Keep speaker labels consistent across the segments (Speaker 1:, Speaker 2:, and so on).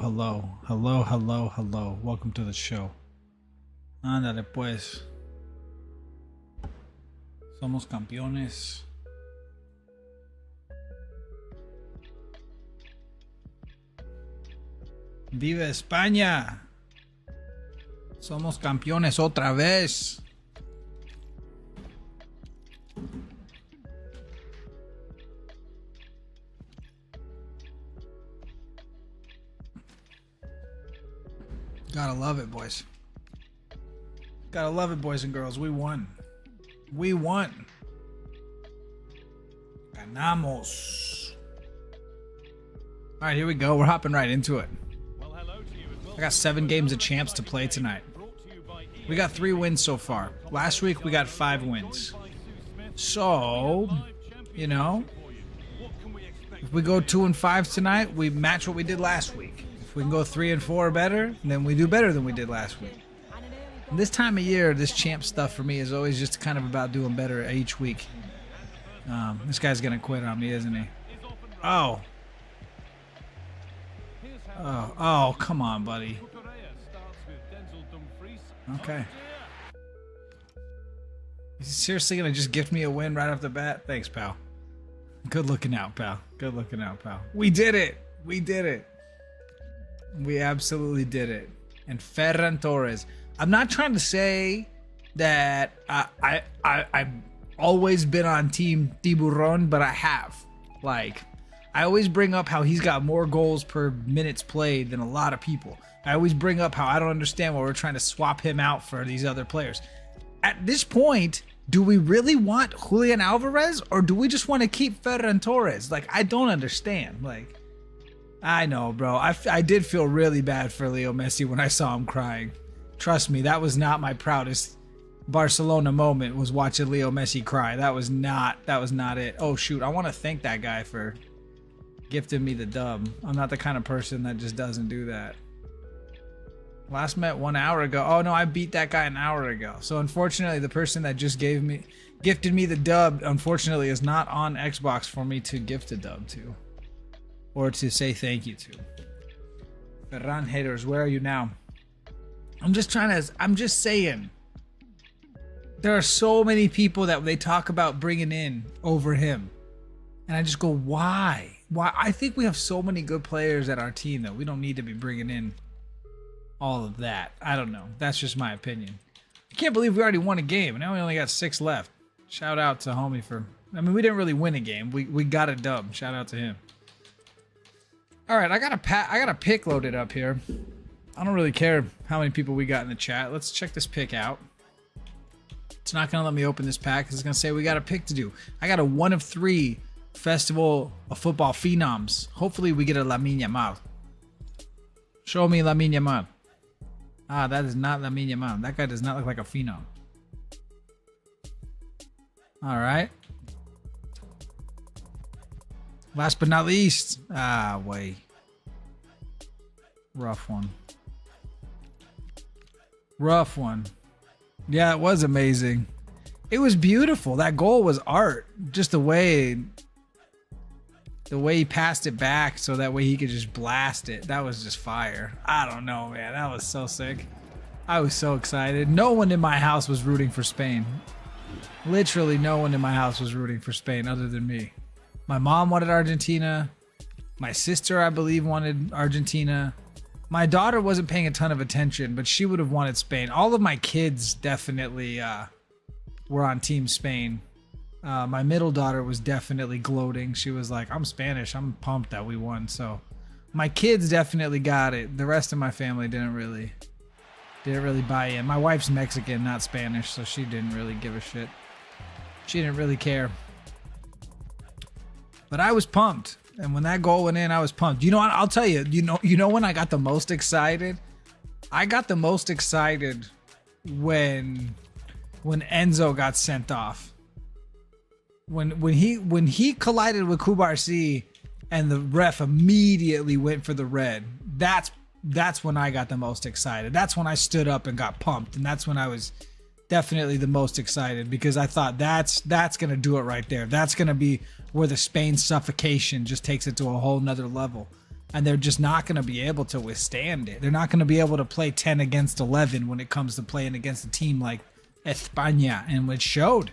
Speaker 1: hello. Hello, hello, hello. Welcome to the show. Ándale pues. Somos campeones. ¡Viva España! Somos campeones otra vez. Gotta love it, boys. Gotta love it, boys and girls. We won. We won. Ganamos. All right, here we go. We're hopping right into it. I got 7 games of champs to play tonight. We got 3 wins so far. Last week we got 5 wins. So, you know, if we go 2 and 5 tonight, we match what we did last week. If we can go 3 and 4 or better, then we do better than we did last week. And this time of year, this champ stuff for me is always just kind of about doing better each week. This guy's gonna quit on me, isn't he? Oh. Oh, come on, buddy. Okay. Is he seriously gonna just gift me a win right off the bat? Thanks, pal. Good looking out, pal. Good looking out, pal. We did it. We did it. We absolutely did it. And Ferran Torres. I'm not trying to say that I've always been on Team Tiburon, but I have. Like, I always bring up how he's got more goals per minutes played than a lot of people. I always bring up how I don't understand why we're trying to swap him out for these other players. At this point, do we really want Julian Alvarez or do we just want to keep Ferran Torres? Like, I don't understand. Like, I know, bro. I did feel really bad for Leo Messi when I saw him crying. Trust me, that was not my proudest Barcelona moment, was watching Leo Messi cry. That was not it. Oh, shoot. I want to thank that guy for gifting me the dub. I'm not the kind of person that just doesn't do that. Last met 1 hour ago. Oh, no, I beat that guy an hour ago. So, unfortunately, the person that just gifted me the dub, unfortunately, is not on Xbox for me to gift a dub to. Or to say thank you to. Ferran haters, where are you now? I'm just saying. There are so many people that they talk about bringing in over him. And I just go, why? Why? I think we have so many good players at our team that we don't need to be bringing in all of that. I don't know. That's just my opinion. I can't believe we already won a game. Now we only got 6 left. Shout out to homie for... I mean, we didn't really win a game. We got a dub. Shout out to him. All right, I got a pick loaded up here. I don't really care how many people we got in the chat. Let's check this pick out. It's not going to let me open this pack because it's going to say we got a pick to do. I got a 1 of 3 Festival of Football Phenoms. Hopefully we get a Lamine Yamal. Show me Lamine Yamal. Ah, that is not Lamine Yamal. That guy does not look like a phenom. All right. Last but not least. Ah, wait. Rough one. Rough one. Yeah, it was amazing. It was beautiful. That goal was art. Just the way he passed it back so that way he could just blast it. That was just fire. I don't know, man. That was so sick. I was so excited. No one in my house was rooting for Spain. Literally no one in my house was rooting for Spain other than me. My mom wanted Argentina. My sister, I believe, wanted Argentina. My daughter wasn't paying a ton of attention, but she would have wanted Spain. All of my kids definitely were on Team Spain. My middle daughter was definitely gloating. She was like, I'm Spanish. I'm pumped that we won. So my kids definitely got it. The rest of my family didn't really buy in. My wife's Mexican, not Spanish, so she didn't really give a shit. She didn't really care. But I was pumped. And when that goal went in, I was pumped. You know what? I'll tell you, you know when I got the most excited? I got the most excited when Enzo got sent off. When he collided with Kubarsi and the ref immediately went for the red. That's when I got the most excited. That's when I stood up and got pumped, and that's when I was definitely the most excited because I thought that's gonna do it right there. That's gonna be where the Spain suffocation just takes it to a whole nother level. And they're just not going to be able to withstand it. They're not going to be able to play 10 against 11 when it comes to playing against a team like España, and it showed.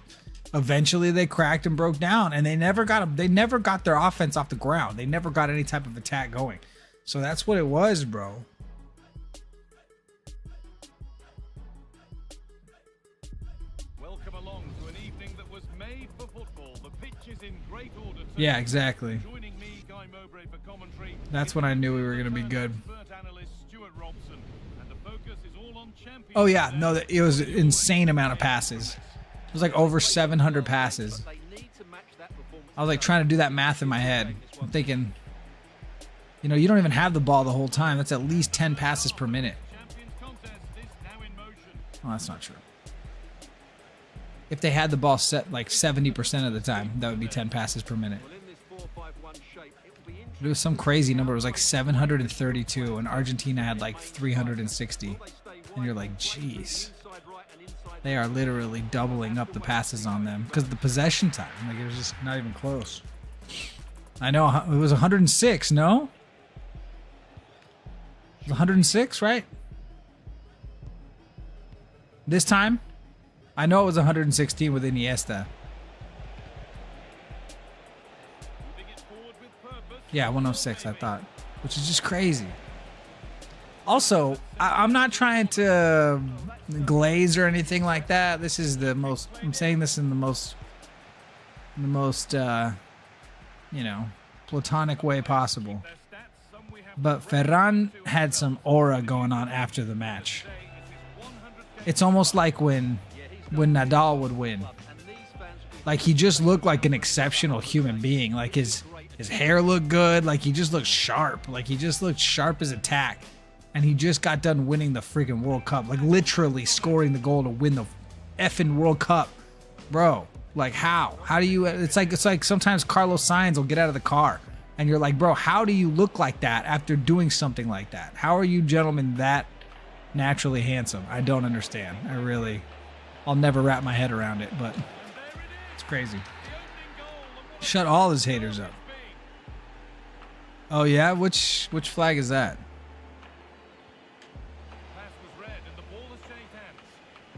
Speaker 1: Eventually they cracked and broke down, and they never got their offense off the ground. They never got any type of attack going. So that's what it was, bro.
Speaker 2: Welcome along to an evening that was made for football. The pitch is in great order.
Speaker 1: Yeah, exactly. That's when I knew we were going to be good. Oh yeah, no, it was an insane amount of passes. It was like over 700 passes. I was like trying to do that math in my head. I'm thinking, you know, you don't even have the ball the whole time. That's at least 10 passes per minute. Oh, that's not true. If they had the ball set like 70% of the time, that would be 10 passes per minute. It was some crazy number. It was like 732, and Argentina had like 360. And you're like, jeez. They are literally doubling up the passes on them because of the possession time. Like, it was just not even close. I know, it was 106, no? It was 106, right? This time? I know it was 116 with Iniesta. Yeah, 106, I thought. Which is just crazy. Also, I'm not trying to glaze or anything like that. This is the most, I'm saying this in the most, you know, platonic way possible. But Ferran had some aura going on after the match. It's almost like when Nadal would win. Like, he just looked like an exceptional human being. Like, his hair looked good. Like, he just looked sharp. Like, he just looked sharp as a tack. And he just got done winning the freaking World Cup. Like, literally scoring the goal to win the effing World Cup. Bro, like, how? How do you... It's like sometimes Carlos Sainz will get out of the car. And you're like, bro, how do you look like that after doing something like that? How are you gentlemen that naturally handsome? I don't understand. I'll never wrap my head around it, but it's crazy. Shut all his haters up. Oh, yeah? Which flag is that?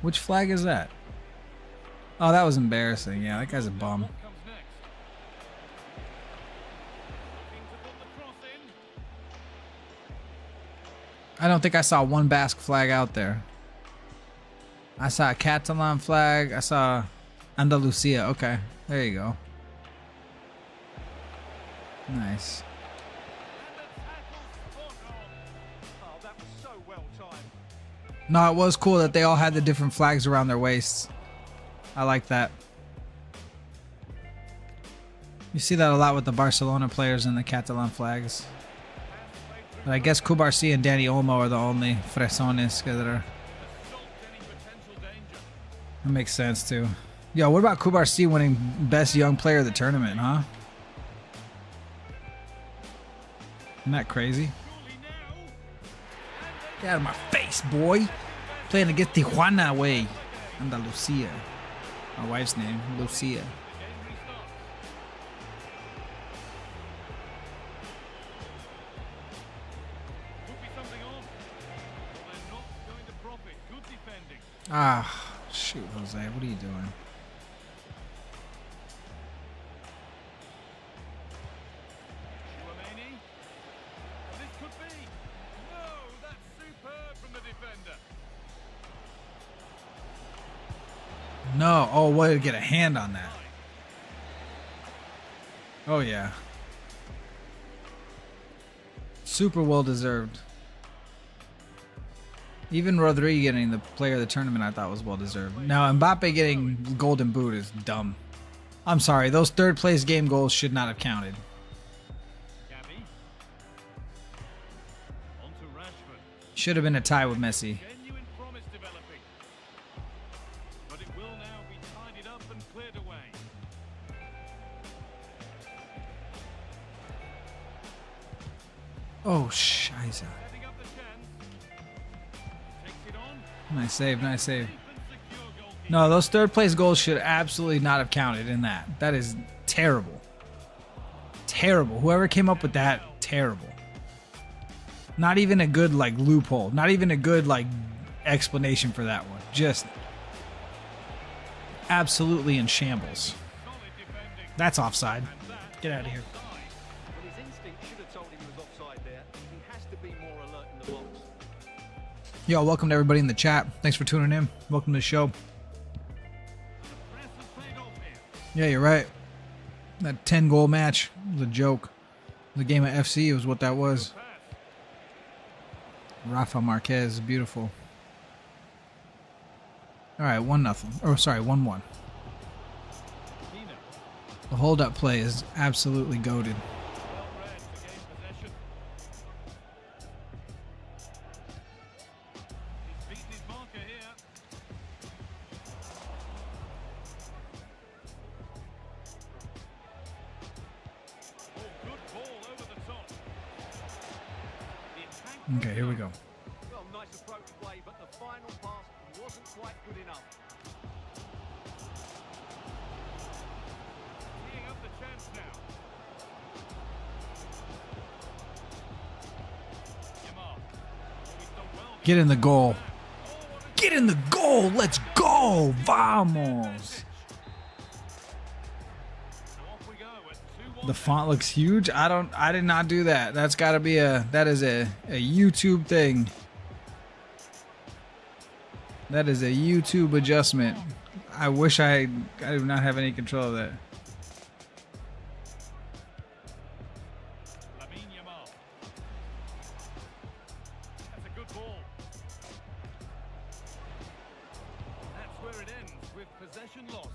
Speaker 1: Which flag is that? Oh, that was embarrassing. Yeah, that guy's a bum. I don't think I saw one Basque flag out there. I saw a Catalan flag. I saw Andalusia. Okay, there you go. Nice. No, it was cool that they all had the different flags around their waists. I like that. You see that a lot with the Barcelona players and the Catalan flags. But I guess Cubarsí and Dani Olmo are the only fresones that are... That makes sense too. Yo, what about Cubarsí winning best young player of the tournament, huh? Isn't that crazy? Get out of my face, boy. Playing against Tijuana way. Andalusia. My wife's name, Lucia. Ah, shoot, Jose. What are you doing? No. Oh, way to get a hand on that. Oh, yeah. Super well deserved. Even Rodri getting the player of the tournament I thought was well deserved. Now, Mbappe getting golden boot is dumb. I'm sorry. Those third place game goals should not have counted. Should have been a tie with Messi. Oh, scheiße. Nice save, nice save. No, those third place goals should absolutely not have counted in that. That is terrible. Terrible. Whoever came up with that, terrible. Not even a good like loophole. Not even a good like explanation for that one. Just absolutely in shambles. That's offside. Get out of here.
Speaker 2: But his instinct should have told him he was offside there. He has to be more alert in the box.
Speaker 1: Yo, welcome to everybody in the chat. Thanks for tuning in. Welcome to the show. Yeah, you're right. That 10-goal match was a joke. The game of FC was what that was. Rafa Marquez, beautiful. All right, 1-0. Oh, sorry, 1-1. The hold-up play is absolutely goated. Okay, here we go.
Speaker 2: Well, nice approach play, but the final pass wasn't quite good enough. Teeing up the chance now. Yamal. He's done well.
Speaker 1: Get in the goal. Get in the goal. Let's go. Vamos. The font looks huge. I did not do that. That's got to be that is a YouTube thing. That is a YouTube adjustment. I wish I do not have any control of that.
Speaker 2: Lamine Yamal. That's a good ball. That's where it ends, with possession lost.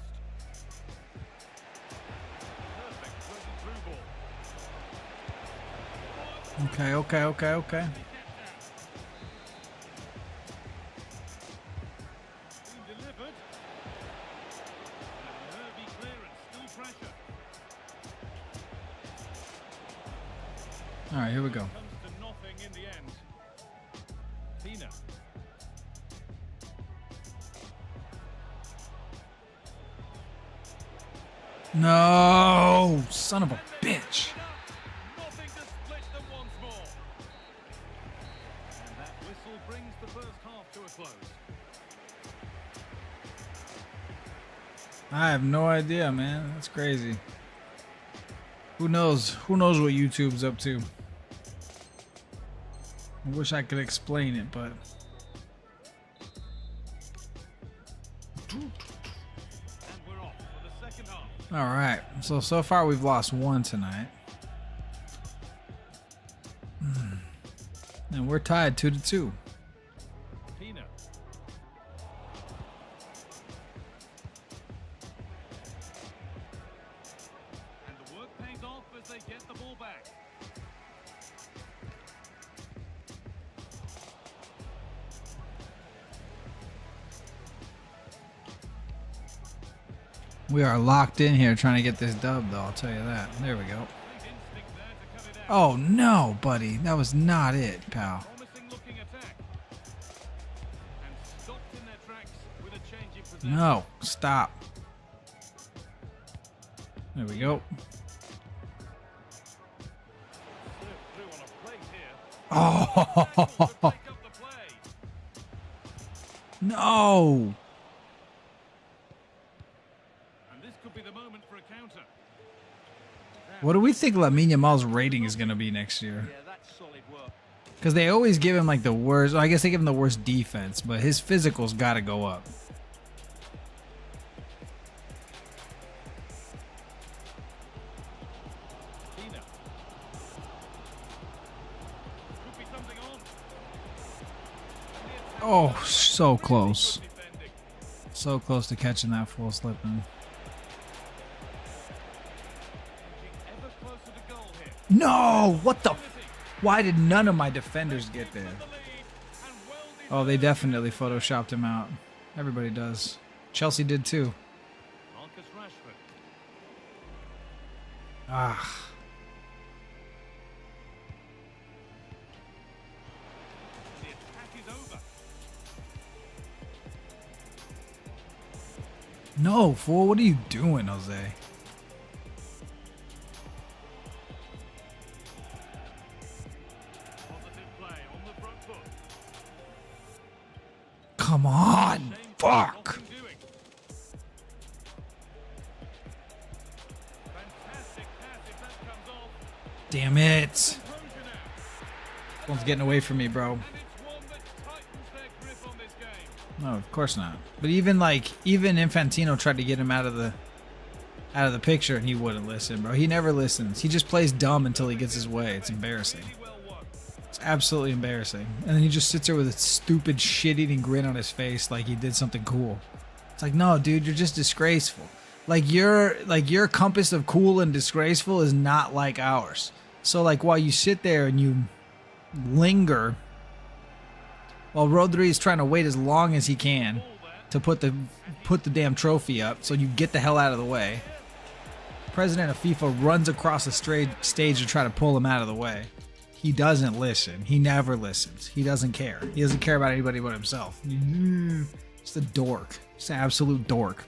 Speaker 1: Okay. All right, here we go.
Speaker 2: Comes to nothing in the end. Tina.
Speaker 1: No, son of a bitch.
Speaker 2: Nothing to split them once more. And that whistle brings the first half to a close.
Speaker 1: I have no idea, man. That's crazy. Who knows? Who knows what YouTube's up to? I wish I could explain it, but
Speaker 2: And we're off for the second half.
Speaker 1: all right. So far we've lost one tonight, and we're tied 2-2.
Speaker 2: Tina. And the work pays off as they get the ball back.
Speaker 1: We are locked in here trying to get this dub, though. I'll tell you that. There we go.
Speaker 2: Great instinct there to cut it out.
Speaker 1: Oh no, buddy, that was not it, pal.
Speaker 2: Promising looking attack. And stopped in their tracks with a change in possession.
Speaker 1: No, stop. There we go.
Speaker 2: Served through on a plate here.
Speaker 1: Oh
Speaker 2: Able to break up the play.
Speaker 1: no.
Speaker 2: And this could be the moment for a counter.
Speaker 1: What do we think Lamine Yamal's rating is going to be next year?
Speaker 2: Yeah, that's solid work.
Speaker 1: Because they always give him like the worst. I guess they give him the worst defense, but his physical's got to go up.
Speaker 2: Tina. Could be something on.
Speaker 1: Oh, so close.
Speaker 2: Good defending.
Speaker 1: So close to catching that full slip in.
Speaker 2: Edging ever closer to goal here.
Speaker 1: No! What the? Why did none of my defenders get there?
Speaker 2: The lead and well
Speaker 1: Oh, they definitely photoshopped him out. Everybody does. Chelsea did too.
Speaker 2: Marcus Rashford.
Speaker 1: Ah.
Speaker 2: The attack is over.
Speaker 1: No, fool. What are you doing, Jose?
Speaker 2: Positive play.
Speaker 1: come on. Fuck. Damn it. One's getting away from me, bro. No, of course not. But even Infantino tried to get him out of the picture and he wouldn't listen, bro. He never listens. He just plays dumb until he gets his way. It's embarrassing. It's absolutely embarrassing. And then he just sits there with a stupid shit-eating grin on his face like he did something cool. It's like, no, dude, you're just disgraceful. Like your compass of cool and disgraceful is not like ours. So like while you sit there and you linger while Rodri is trying to wait as long as he can to put the damn trophy up so you get the hell out of the way. The president of FIFA runs across the stage to try to pull him out of the way. He doesn't listen. He never listens. He doesn't care. He doesn't care about anybody but himself. Just a dork. Just an absolute dork.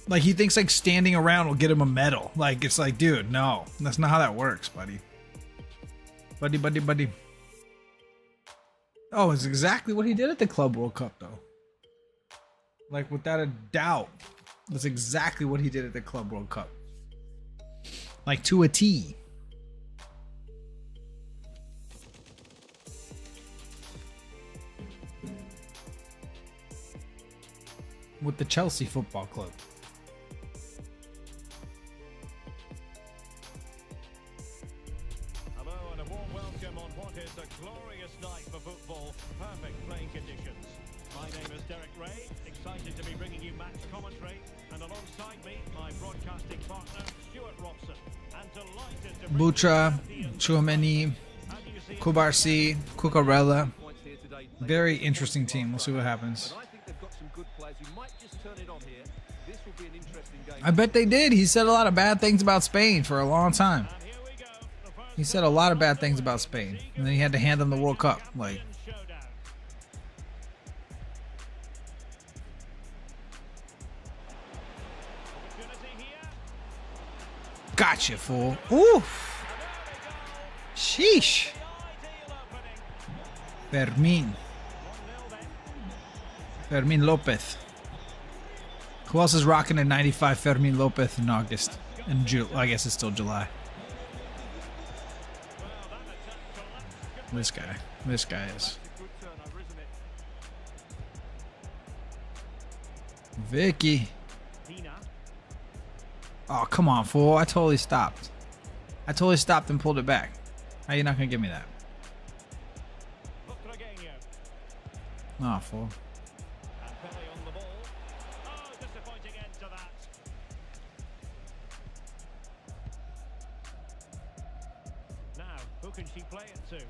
Speaker 1: Like, he thinks, like, standing around will get him a medal. Like, it's like, dude, no. That's not how that works, buddy. Buddy. Oh, it's exactly what he did at the Club World Cup, though. Like, without a doubt. That's exactly what he did at the Club World Cup. Like, to a T. With the Chelsea Football Club. Bucha, Chouameni, Kubarsi, Cucurella. Very interesting team. We'll see what happens. I bet they did. He said a lot of bad things about Spain for a long time. He said a lot of bad things about Spain. And then he had to hand them the World Cup. Like, gotcha, fool. Oof. Sheesh. Fermin Lopez. Who else is rocking a 95 Fermin Lopez in August? In I guess it's still July. This guy is. Vicky. Oh, come on, fool. I totally stopped. And pulled it back. How you not going to give me that? Oh, fool.
Speaker 2: Now, who can she play it to?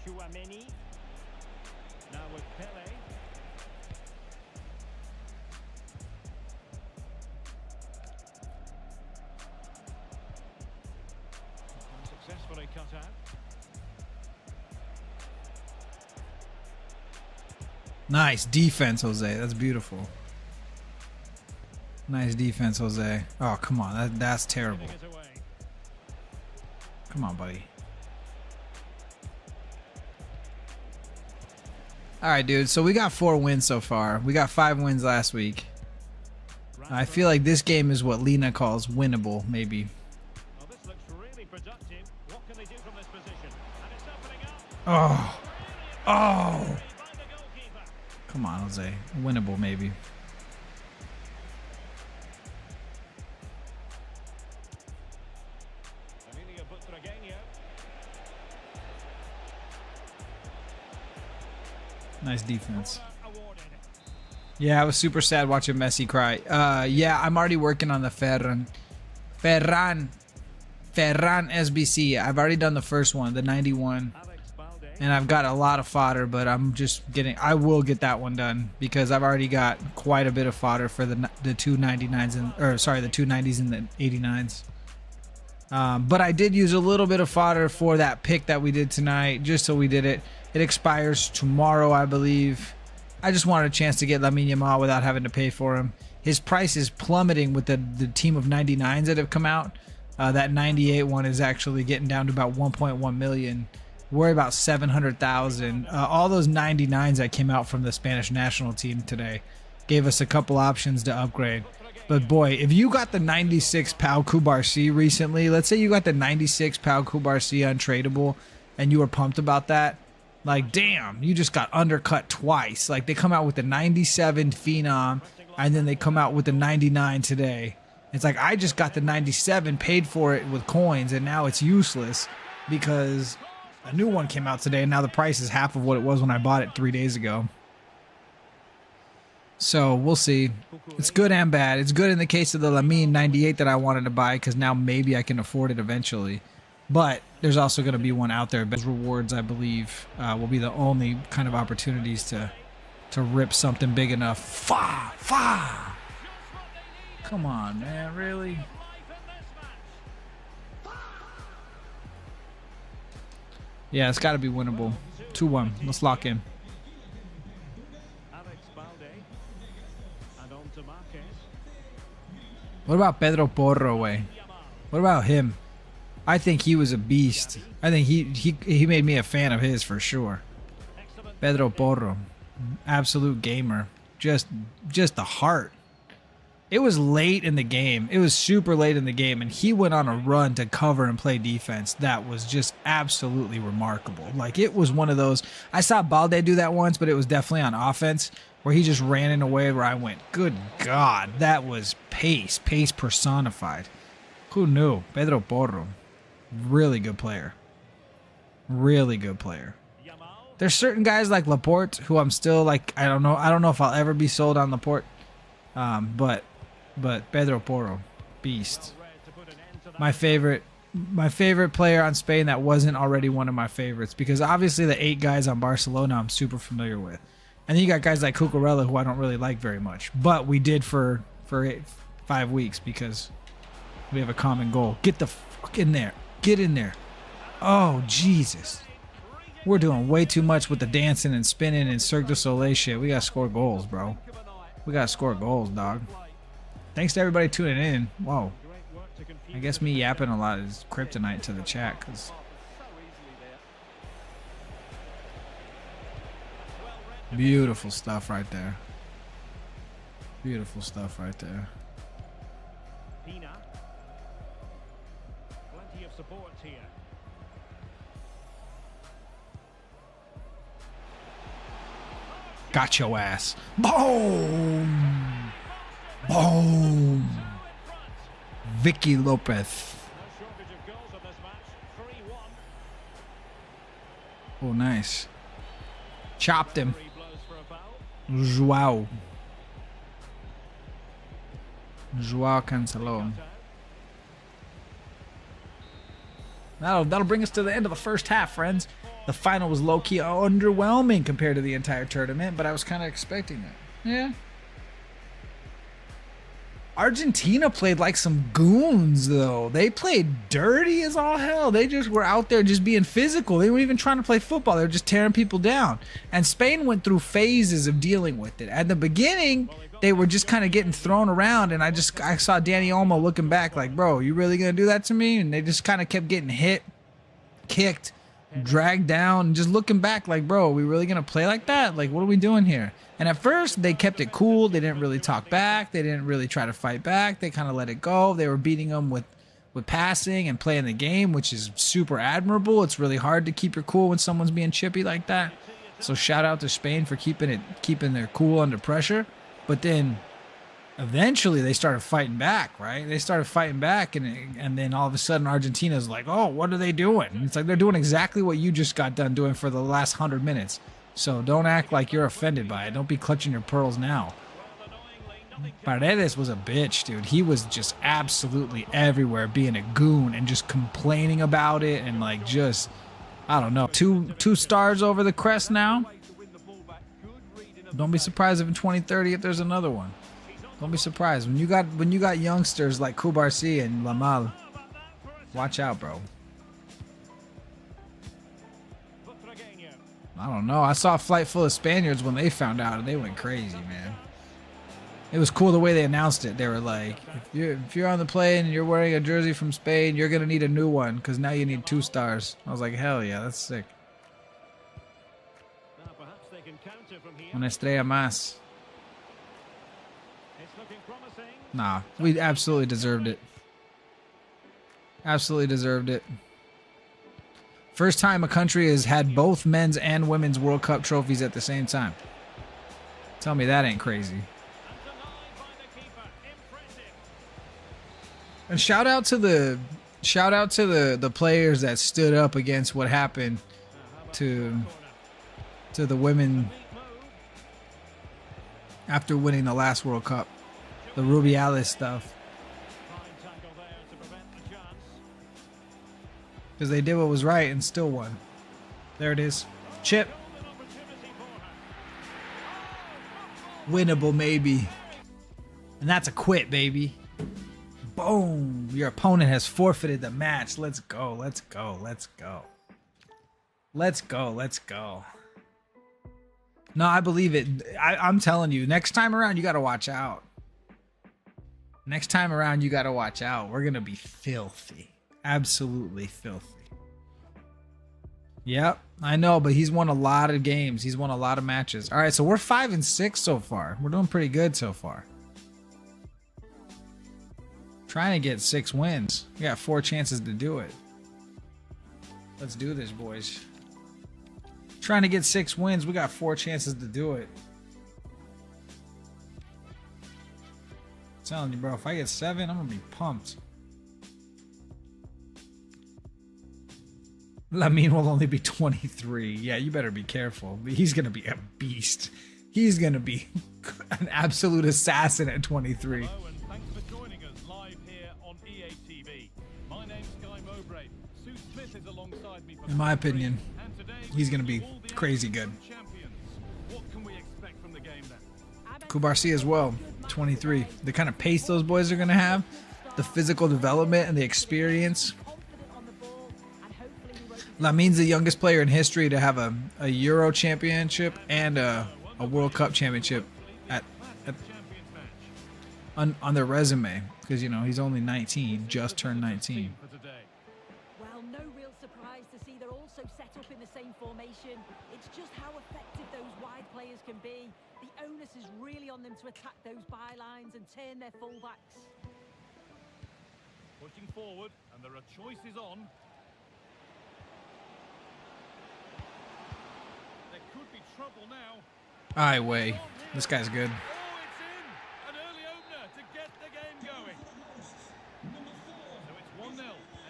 Speaker 2: Chouameni. Now with Pele. Successfully cut out.
Speaker 1: Nice defense, Jose. That's beautiful. Nice defense, Jose. Oh, come on. That's terrible. Come on, buddy. All right, dude. So we got 4 wins so far. We got 5 wins last week. I feel like this game is what Lena calls winnable, maybe.
Speaker 2: Well, this looks really productive. What can they do from this position? And it's opening up.
Speaker 1: Oh. Oh. Come on, Jose. Winnable, maybe. Nice defense. Yeah, I was super sad watching Messi cry. Yeah, I'm already working on the Ferran SBC. I've already done the first one, the 91. And I've got a lot of fodder, but I'm just I will get that one done because I've already got quite a bit of fodder for the 299s the 290s and the 89s. But I did use a little bit of fodder for that pick that we did tonight, just so we did it. It expires tomorrow, I believe. I just wanted a chance to get Lamine Yamal without having to pay for him. His price is plummeting with the team of 99s that have come out. That 98 one is actually getting down to about 1.1 million. We're about 700,000. All those 99s that came out from the Spanish national team today gave us a couple options to upgrade. But boy, if you got the 96 Pau Cubarsí recently, let's say you got the 96 Pau Cubarsí untradeable, and you were pumped about that, like damn, you just got undercut twice. Like they come out with the 97 Phenom, and then they come out with the 99 today. It's like I just got the 97, paid for it with coins, and now it's useless because a new one came out today, and now the price is half of what it was when I bought it 3 days ago. So we'll see. It's good and bad. It's good in the case of the Lamine 98 that I wanted to buy because now maybe I can afford it eventually. But there's also going to be one out there. Those rewards, I believe, will be the only kind of opportunities to rip something big enough. Fa! Come on, man. Really? Yeah, it's got to be winnable. 2-1. Let's lock in. What about Pedro Porro, way? What about him? I think he was a beast. I think he made me a fan of his for sure. Pedro Porro, absolute gamer. Just the heart. It was late in the game. It was super late in the game, and he went on a run to cover and play defense. That was just absolutely remarkable. Like, it was one of those. I saw Balde do that once, but it was definitely on offense, where he just ran in a way where I went, good God, that was pace personified. Who knew? Pedro Porro, really good player. Really good player. There's certain guys like Laporte who I'm still like, I don't know if I'll ever be sold on Laporte. But Pedro Porro, beast. My favorite player on Spain that wasn't already one of my favorites, because obviously the 8 guys on Barcelona I'm super familiar with. And then you got guys like Cucurella who I don't really like very much. But we did for 5 weeks because we have a common goal. Get the fuck in there. Get in there. Oh, Jesus. We're doing way too much with the dancing and spinning and Cirque du Soleil shit. We got to score goals, bro. We got to score goals, dog. Thanks to everybody tuning in. Whoa. I guess me yapping a lot is kryptonite to the chat, because beautiful stuff right there. Beautiful stuff right there.
Speaker 3: Plenty of support here.
Speaker 1: Got your ass. Boom! Boom! Vicky Lopez. Oh, nice. Chopped him. Joao Cancelo. That'll bring us to the end of the first half, friends. The final was low-key underwhelming compared to the entire tournament, but I was kind of expecting it. Yeah. Argentina played like some goons, though. They played dirty as all hell. They just were out there just being physical. They weren't even trying to play football. They were just tearing people down. And Spain went through phases of dealing with it. At the beginning, they were just kind of getting thrown around, and I saw Dani Olmo looking back like, bro, you really going to do that to me? And they just kind of kept getting hit, kicked, dragged down, and just looking back like, bro, are we really going to play like that? Like, what are we doing here? And at first, they kept it cool. They didn't really talk back. They didn't really try to fight back. They kind of let it go. They were beating them with passing and playing the game, which is super admirable. It's really hard to keep your cool when someone's being chippy like that. So shout out to Spain for keeping their cool under pressure. But then eventually they started fighting back, right? They started fighting back, and then all of a sudden Argentina's like, oh, what are they doing? And it's like they're doing exactly what you just got done doing for the last 100 minutes. So don't act like you're offended by it. Don't be clutching your pearls now. Paredes was a bitch, dude. He was just absolutely everywhere being a goon and just complaining about it and like just, I don't know. Two stars over the crest now. Don't be surprised if in 2030 if there's another one. Don't be surprised when you got youngsters like Cubarsí and Yamal. Watch out, bro. I don't know. I saw a flight full of Spaniards when they found out, and they went crazy, man. It was cool the way they announced it. They were like, if you're on the plane and you're wearing a jersey from Spain, you're going to need a new one because now you need 2 stars. I was like, hell yeah, that's sick.
Speaker 3: Now perhaps they can counter from here.
Speaker 1: Una estrella más.
Speaker 3: It's looking promising.
Speaker 1: Nah, we absolutely deserved it. Absolutely deserved it. First time a country has had both men's and women's World Cup trophies at the same time. Tell me that ain't crazy.
Speaker 3: And denied by the keeper. Impressive.
Speaker 1: And shout out to the players that stood up against what happened to the women after winning the last World Cup. The Rubiales stuff.
Speaker 3: Fine tackle there to prevent the chance.
Speaker 1: Because they did what was right and still won. There it is. Chip.
Speaker 3: Golden opportunity for her.
Speaker 1: Winnable, maybe. And that's a quit, baby. Boom. Your opponent has forfeited the match. Let's go. Let's go. Let's go. Let's go. Let's go. No, I believe it. I'm telling you, next time around, you got to watch out. Next time around, you got to watch out. We're going to be filthy. Absolutely filthy. Yep, I know, but he's won a lot of games. He's won a lot of matches. All right, so we're 5-6 so far. We're doing pretty good so far. Trying to get 6 wins. We got 4 chances to do it. Let's do this, boys. Trying to get 6 wins. We got 4 chances to do it. I'm telling you, bro, if I get 7, I'm going to be pumped. Lamine will only be 23. Yeah, you better be careful. He's going to be a beast. He's going to be an absolute assassin at 23.
Speaker 2: Hello and thanks for joining us live here on EA TV. My name's Guy Mowbray. Sue Smith is alongside me for
Speaker 1: In my opinion,
Speaker 2: and today
Speaker 1: he's going to
Speaker 2: we
Speaker 1: be
Speaker 2: all the
Speaker 1: crazy good.
Speaker 2: champions. What can we expect from the game then?
Speaker 1: Kubarsi as well, 23. The kind of pace those boys are going to have, the physical development and the experience. Lamine's the youngest player in history to have a Euro championship and a World Cup championship on their resume because, you know, he's only 19. He just turned 19.
Speaker 4: Well, no real surprise to see they're also set up in the same formation. It's just how effective those wide players can be. The onus is really on them to attack those bylines and turn their fullbacks.
Speaker 2: Pushing forward, and there are choices on. There could be trouble now.
Speaker 1: Aye, way. This guy's good.
Speaker 2: Oh, it's in! An early opener to get the game going. So it's 1-0.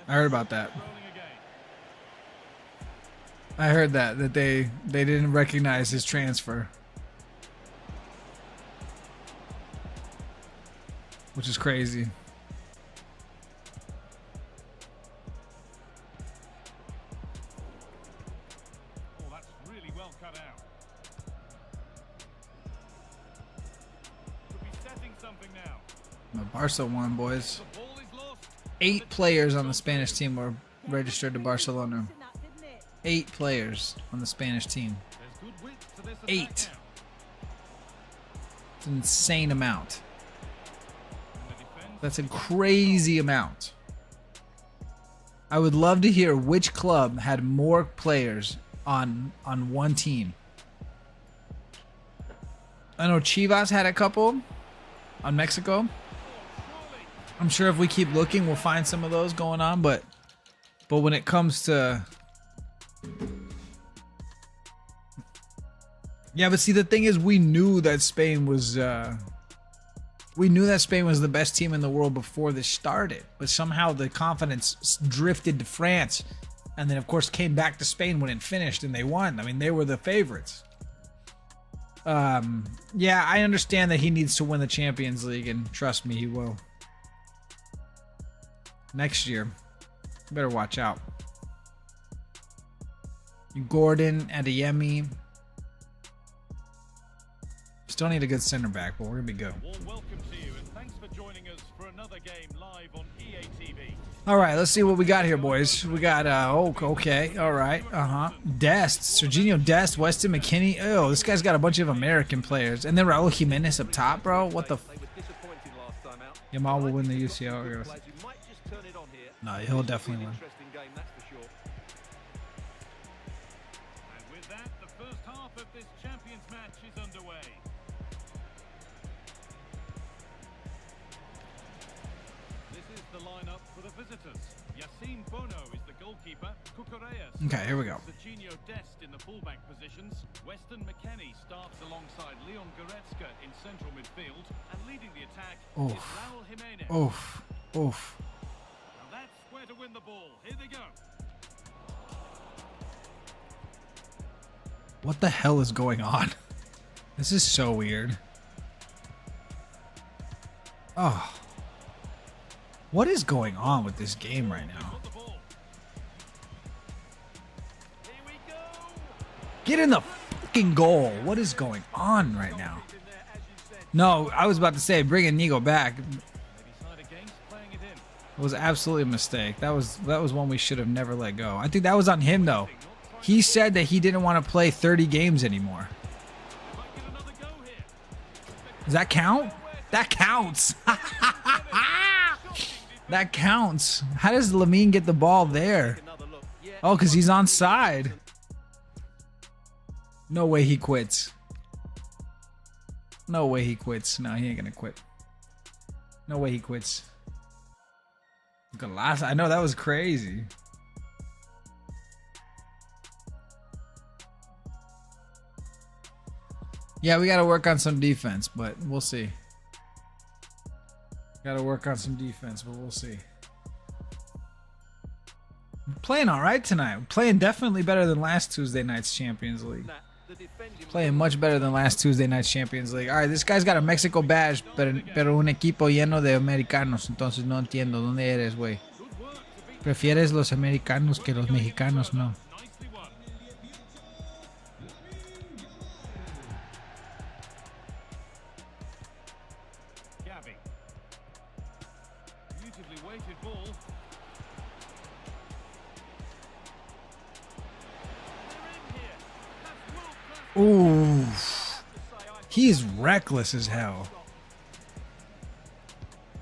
Speaker 1: I heard about that.
Speaker 2: Rolling again.
Speaker 1: I heard that they didn't recognize his transfer, which is crazy.
Speaker 2: Oh, that's really well cut out. Could be setting something now.
Speaker 1: The Barca won, boys.
Speaker 2: The ball is lost.
Speaker 1: 8 players on the Spanish team were registered to Barcelona.
Speaker 4: In that, didn't it?
Speaker 1: 8 players on the Spanish team.
Speaker 2: There's good width to this
Speaker 1: 8.
Speaker 2: attack now.
Speaker 1: It's an insane amount.
Speaker 2: And the defense
Speaker 1: That's a crazy amount. I would love to hear which club had more players on one team. I know Chivas had a couple on Mexico. I'm sure if we keep looking, we'll find some of those going on. But when it comes to, yeah, but see, the thing is, we knew that Spain was the best team in the world before this started. But somehow the confidence drifted to France, and then of course came back to Spain when it finished, and they won. I mean, they were the favorites. Yeah, I understand that he needs to win the Champions League, and trust me, he will. Next year, you better watch out. Gordon, Adeyemi. Still need a good center back, but we're gonna be good.
Speaker 2: warm welcome to you, and thanks for joining us for another game live on EA EA TV.
Speaker 1: All right, let's see what we got here, boys. We got, okay, all right, Dest, Serginho Dest, Weston McKennie. Oh, this guy's got a bunch of American players. And then Raul Jimenez up top, bro. What the f? Yamal will win the UCL. No, he'll definitely win.
Speaker 2: And with that, the first half of this Champions match is underway. This is the lineup for the visitors. Yassine Bono is the goalkeeper. Cucurella.
Speaker 1: Okay, here we go.
Speaker 2: Serginho Dest in the fullback positions. Weston McKennie starts alongside Leon Goretzka in central midfield. And leading the attack is Raul Jimenez.
Speaker 1: Oof. Oof.
Speaker 2: Now that's where to win the ball. Here they go.
Speaker 1: What the hell is going on? This is so weird. Oh. What is going on with this game right now?
Speaker 2: Got the ball. Here we go.
Speaker 1: Get in the fucking goal. What is going on right now?
Speaker 2: In there, as you said.
Speaker 1: No, I was about to say bring Inigo back.
Speaker 2: They decide against playing it in.
Speaker 1: It was absolutely a mistake. That was one we should have never let go. I think that was on him though. He said that he didn't want to play 30 games anymore.
Speaker 2: Might get another go here.
Speaker 1: Does that count? That counts. That counts. How does Lamine get the ball there? Oh, because he's onside. No way he quits. No way he quits. No, he ain't gonna quit. No way he quits. I know that was crazy. Yeah, we got to work on some defense, but we'll see. Got to work on some defense, but we'll see. We're playing all right tonight. We're playing definitely better than last Tuesday night's Champions League. Playing much better than last Tuesday night's Champions League. All right, this guy's got a Mexico badge, pero un equipo lleno de americanos. Entonces no entiendo. ¿Dónde eres, güey? Prefieres los americanos que los mexicanos, no.
Speaker 2: Nicely won. Gabby. Beautifully weighted ball. They're in here. That's world class.
Speaker 1: Ooh. He is reckless as hell.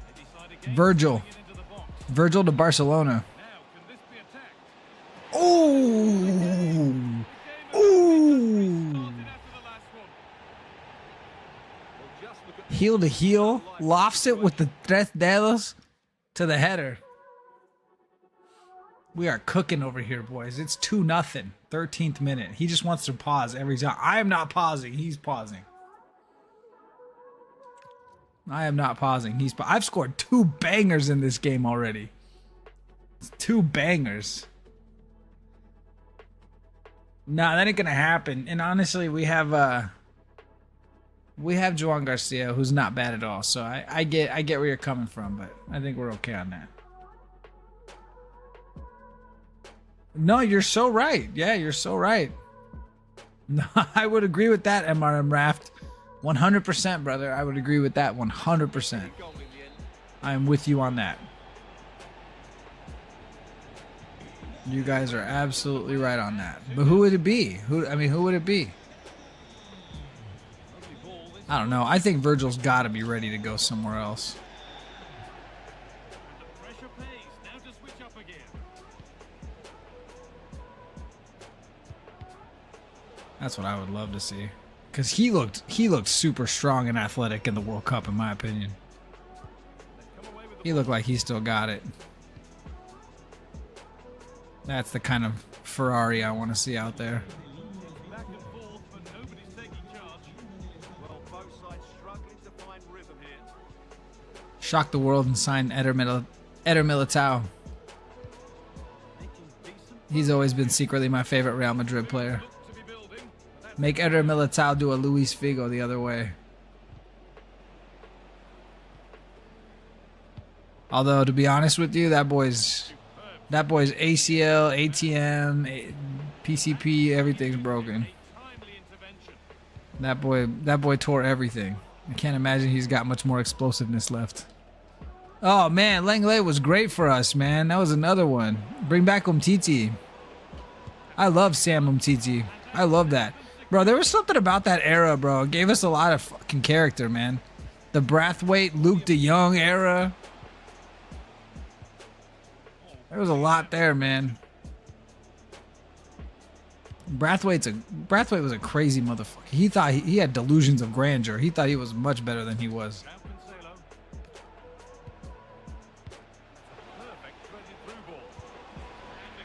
Speaker 2: They decide against
Speaker 1: Virgil.
Speaker 2: putting it into the box.
Speaker 1: Virgil to Barcelona.
Speaker 2: Now, can this be attacked?
Speaker 1: Ooh. Ooh.
Speaker 2: Started after the last one.
Speaker 1: Heel to heel. Lofts it with the tres dedos to the header. We are cooking over here, boys. It's 2-0. 13th minute. He just wants to pause every time. I am not pausing. He's pausing. I am not pausing. I've scored 2 bangers in this game already. It's 2 bangers. Nah, that ain't gonna happen. And honestly, we have Joan Garcia, who's not bad at all. So I get where you're coming from, but I think we're okay on that. No, you're so right. Yeah, you're so right. No, I would agree with that, MRM Raft. 100%, brother. I would agree with that 100%. I am with you on that. You guys are absolutely right on that. But who would it be? Who would it be? I don't know. I think Virgil's got to be ready to go somewhere else.
Speaker 2: The pressure pays. Now to switch up again.
Speaker 1: That's what I would love to see. Because he looked super strong and athletic in the World Cup, in my opinion. He looked like he still got it. That's the kind of Ferrari I want to see out there.
Speaker 2: Back and forth, but nobody's taking charge. Well, both sides struggling to find rhythm here.
Speaker 1: Shock the world and sign Eder Militao. He's always been secretly my favorite Real Madrid player.
Speaker 2: To be building. That's
Speaker 1: Make Eder Militao do a Luis Figo the other way. Although, to be honest with you, that boy's ACL, ATM, PCP, everything's broken.
Speaker 2: timely intervention.
Speaker 1: That boy tore everything. I can't imagine he's got much more explosiveness left. Oh man, Langley was great for us, man. That was another one. Bring back Umtiti. I love Sam Umtiti. I love that. Bro, there was something about that era, bro. It gave us a lot of fucking character, man. The Brathwaite, Luke de Jong era. There was a lot there, man. Brathwaite was a crazy motherfucker. He thought he had delusions of grandeur. He thought he was much better than he was.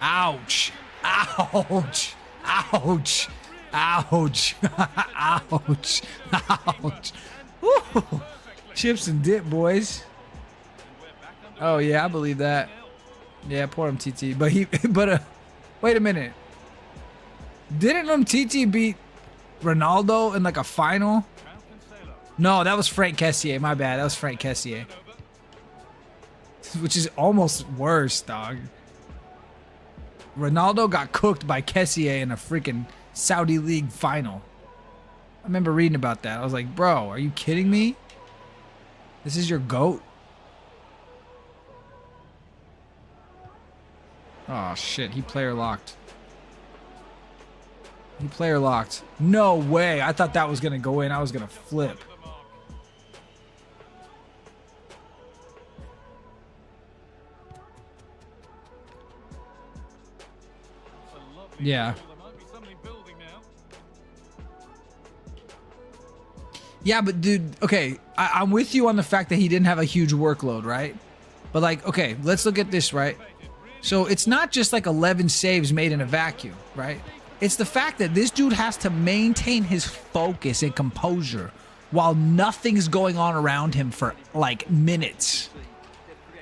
Speaker 1: Ouch. Ouch. Ouch. Ouch. Ouch. Ouch. Woo. Chips and dip, boys. Oh yeah, I believe that. Yeah, poor MTT. But wait a minute. Didn't MTT beat Ronaldo in like a final? No, that was Frank Kessié. My bad. That was Frank Kessié. Which is almost worse, dog. Ronaldo got cooked by Kessié in a freaking Saudi League final. I remember reading about that. I was like, bro, are you kidding me? This is your GOAT? Oh, shit. He player locked. He player locked. No way. I thought that was going to go in. I was going to flip. Yeah. Yeah, but dude, okay, I'm with you on the fact that he didn't have a huge workload, right? But like, okay, let's look at this, right? So it's not just like 11 saves made in a vacuum, right? It's the fact that this dude has to maintain his focus and composure while nothing's going on around him for like minutes.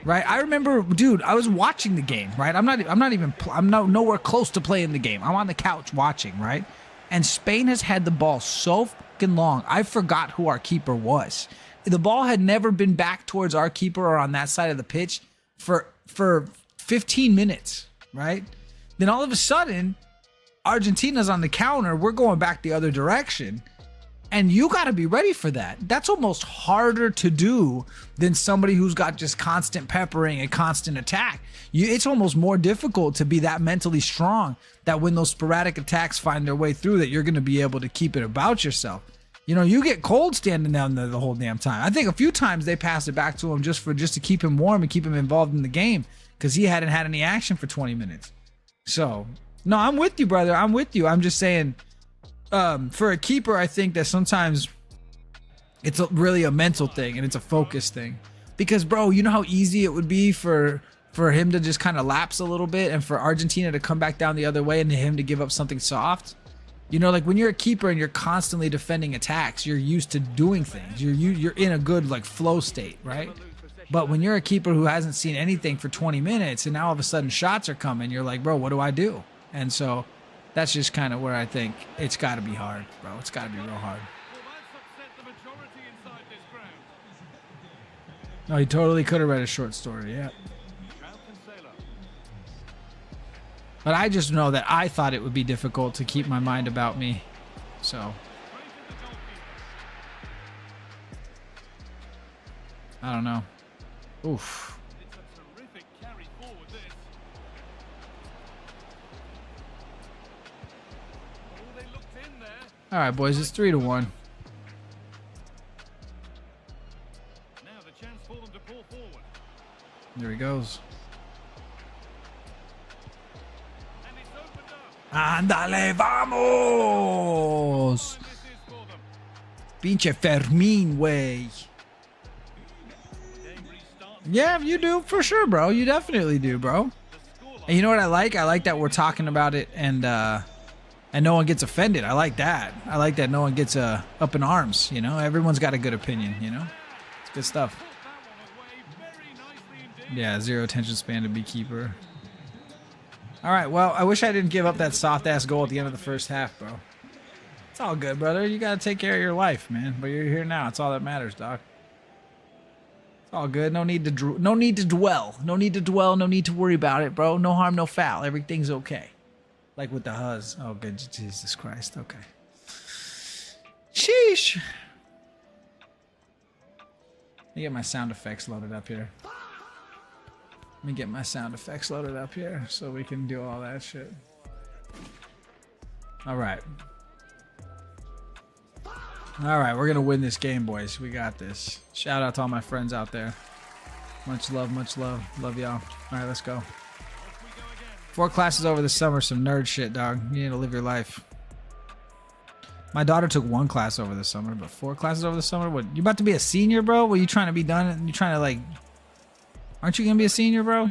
Speaker 1: Right? I remember, dude, I was watching the game, right? I'm nowhere close to playing the game. I'm on the couch watching, right? And Spain has had the ball so fucking long. I forgot who our keeper was. The ball had never been back towards our keeper or on that side of the pitch for 15 minutes, right? Then all of a sudden, Argentina's on the counter. We're going back the other direction. And you got to be ready for that. That's almost harder to do than somebody who's got just constant peppering and constant attack. It's almost more difficult to be that mentally strong that when those sporadic attacks find their way through that you're going to be able to keep it about yourself. You know, you get cold standing down there the whole damn time. I think a few times they passed it back to him just to keep him warm and keep him involved in the game because he hadn't had any action for 20 minutes. So, no, I'm with you, brother. I'm with you. I'm just saying... for a keeper, I think that sometimes it's really a mental thing and it's a focus thing. Because, bro, you know how easy it would be for him to just kind of lapse a little bit and for Argentina to come back down the other way and him to give up something soft? You know, like when you're a keeper and you're constantly defending attacks, you're used to doing things. You're in a good like flow state, right? But when you're a keeper who hasn't seen anything for 20 minutes and now all of a sudden shots are coming, you're like, bro, what do I do? And so... that's just kind of where I think it's got to be hard, bro. It's got to be real hard. No, he totally could have read a short story, yeah. But I just know that I thought it would be difficult to keep my mind about me. So. I don't know. Oof. All right, boys, it's 3-1.
Speaker 2: Now the chance for them to pull forward.
Speaker 1: There he goes.
Speaker 2: And it's opened up.
Speaker 1: Ándale, vamos! Pinche Fermín, way. Yeah, you do for sure, bro. You definitely do, bro. And you know what I like? I like that we're talking about it and no one gets offended. I like that. I like that no one gets up in arms, you know? Everyone's got a good opinion, you know? It's good stuff. Yeah, 0 attention span to be keeper. All right, well, I wish I didn't give up that soft-ass goal at the end of the first half, bro. It's all good, brother. You got to take care of your life, man. But you're here now. It's all that matters, dog. It's all good. No need to dwell. No need to dwell. No need to worry about it, bro. No harm, no foul. Everything's okay. Like with the Huz. Oh, good. Jesus Christ. Okay. Sheesh. Let me get my sound effects loaded up here. me get my sound effects loaded up here so we can do all that shit. All right. All right, we're going to win this game, boys. We got this. Shout out to all my friends out there. Much love, much love. Love y'all. All right, let's go. 4 classes over the summer, some nerd shit, dog. You need to live your life. My daughter took 1 class over the summer, but 4 classes over the summer? What? You about to be a senior, bro? What, you trying to be done? You trying to, like... Aren't you going to be a senior, bro?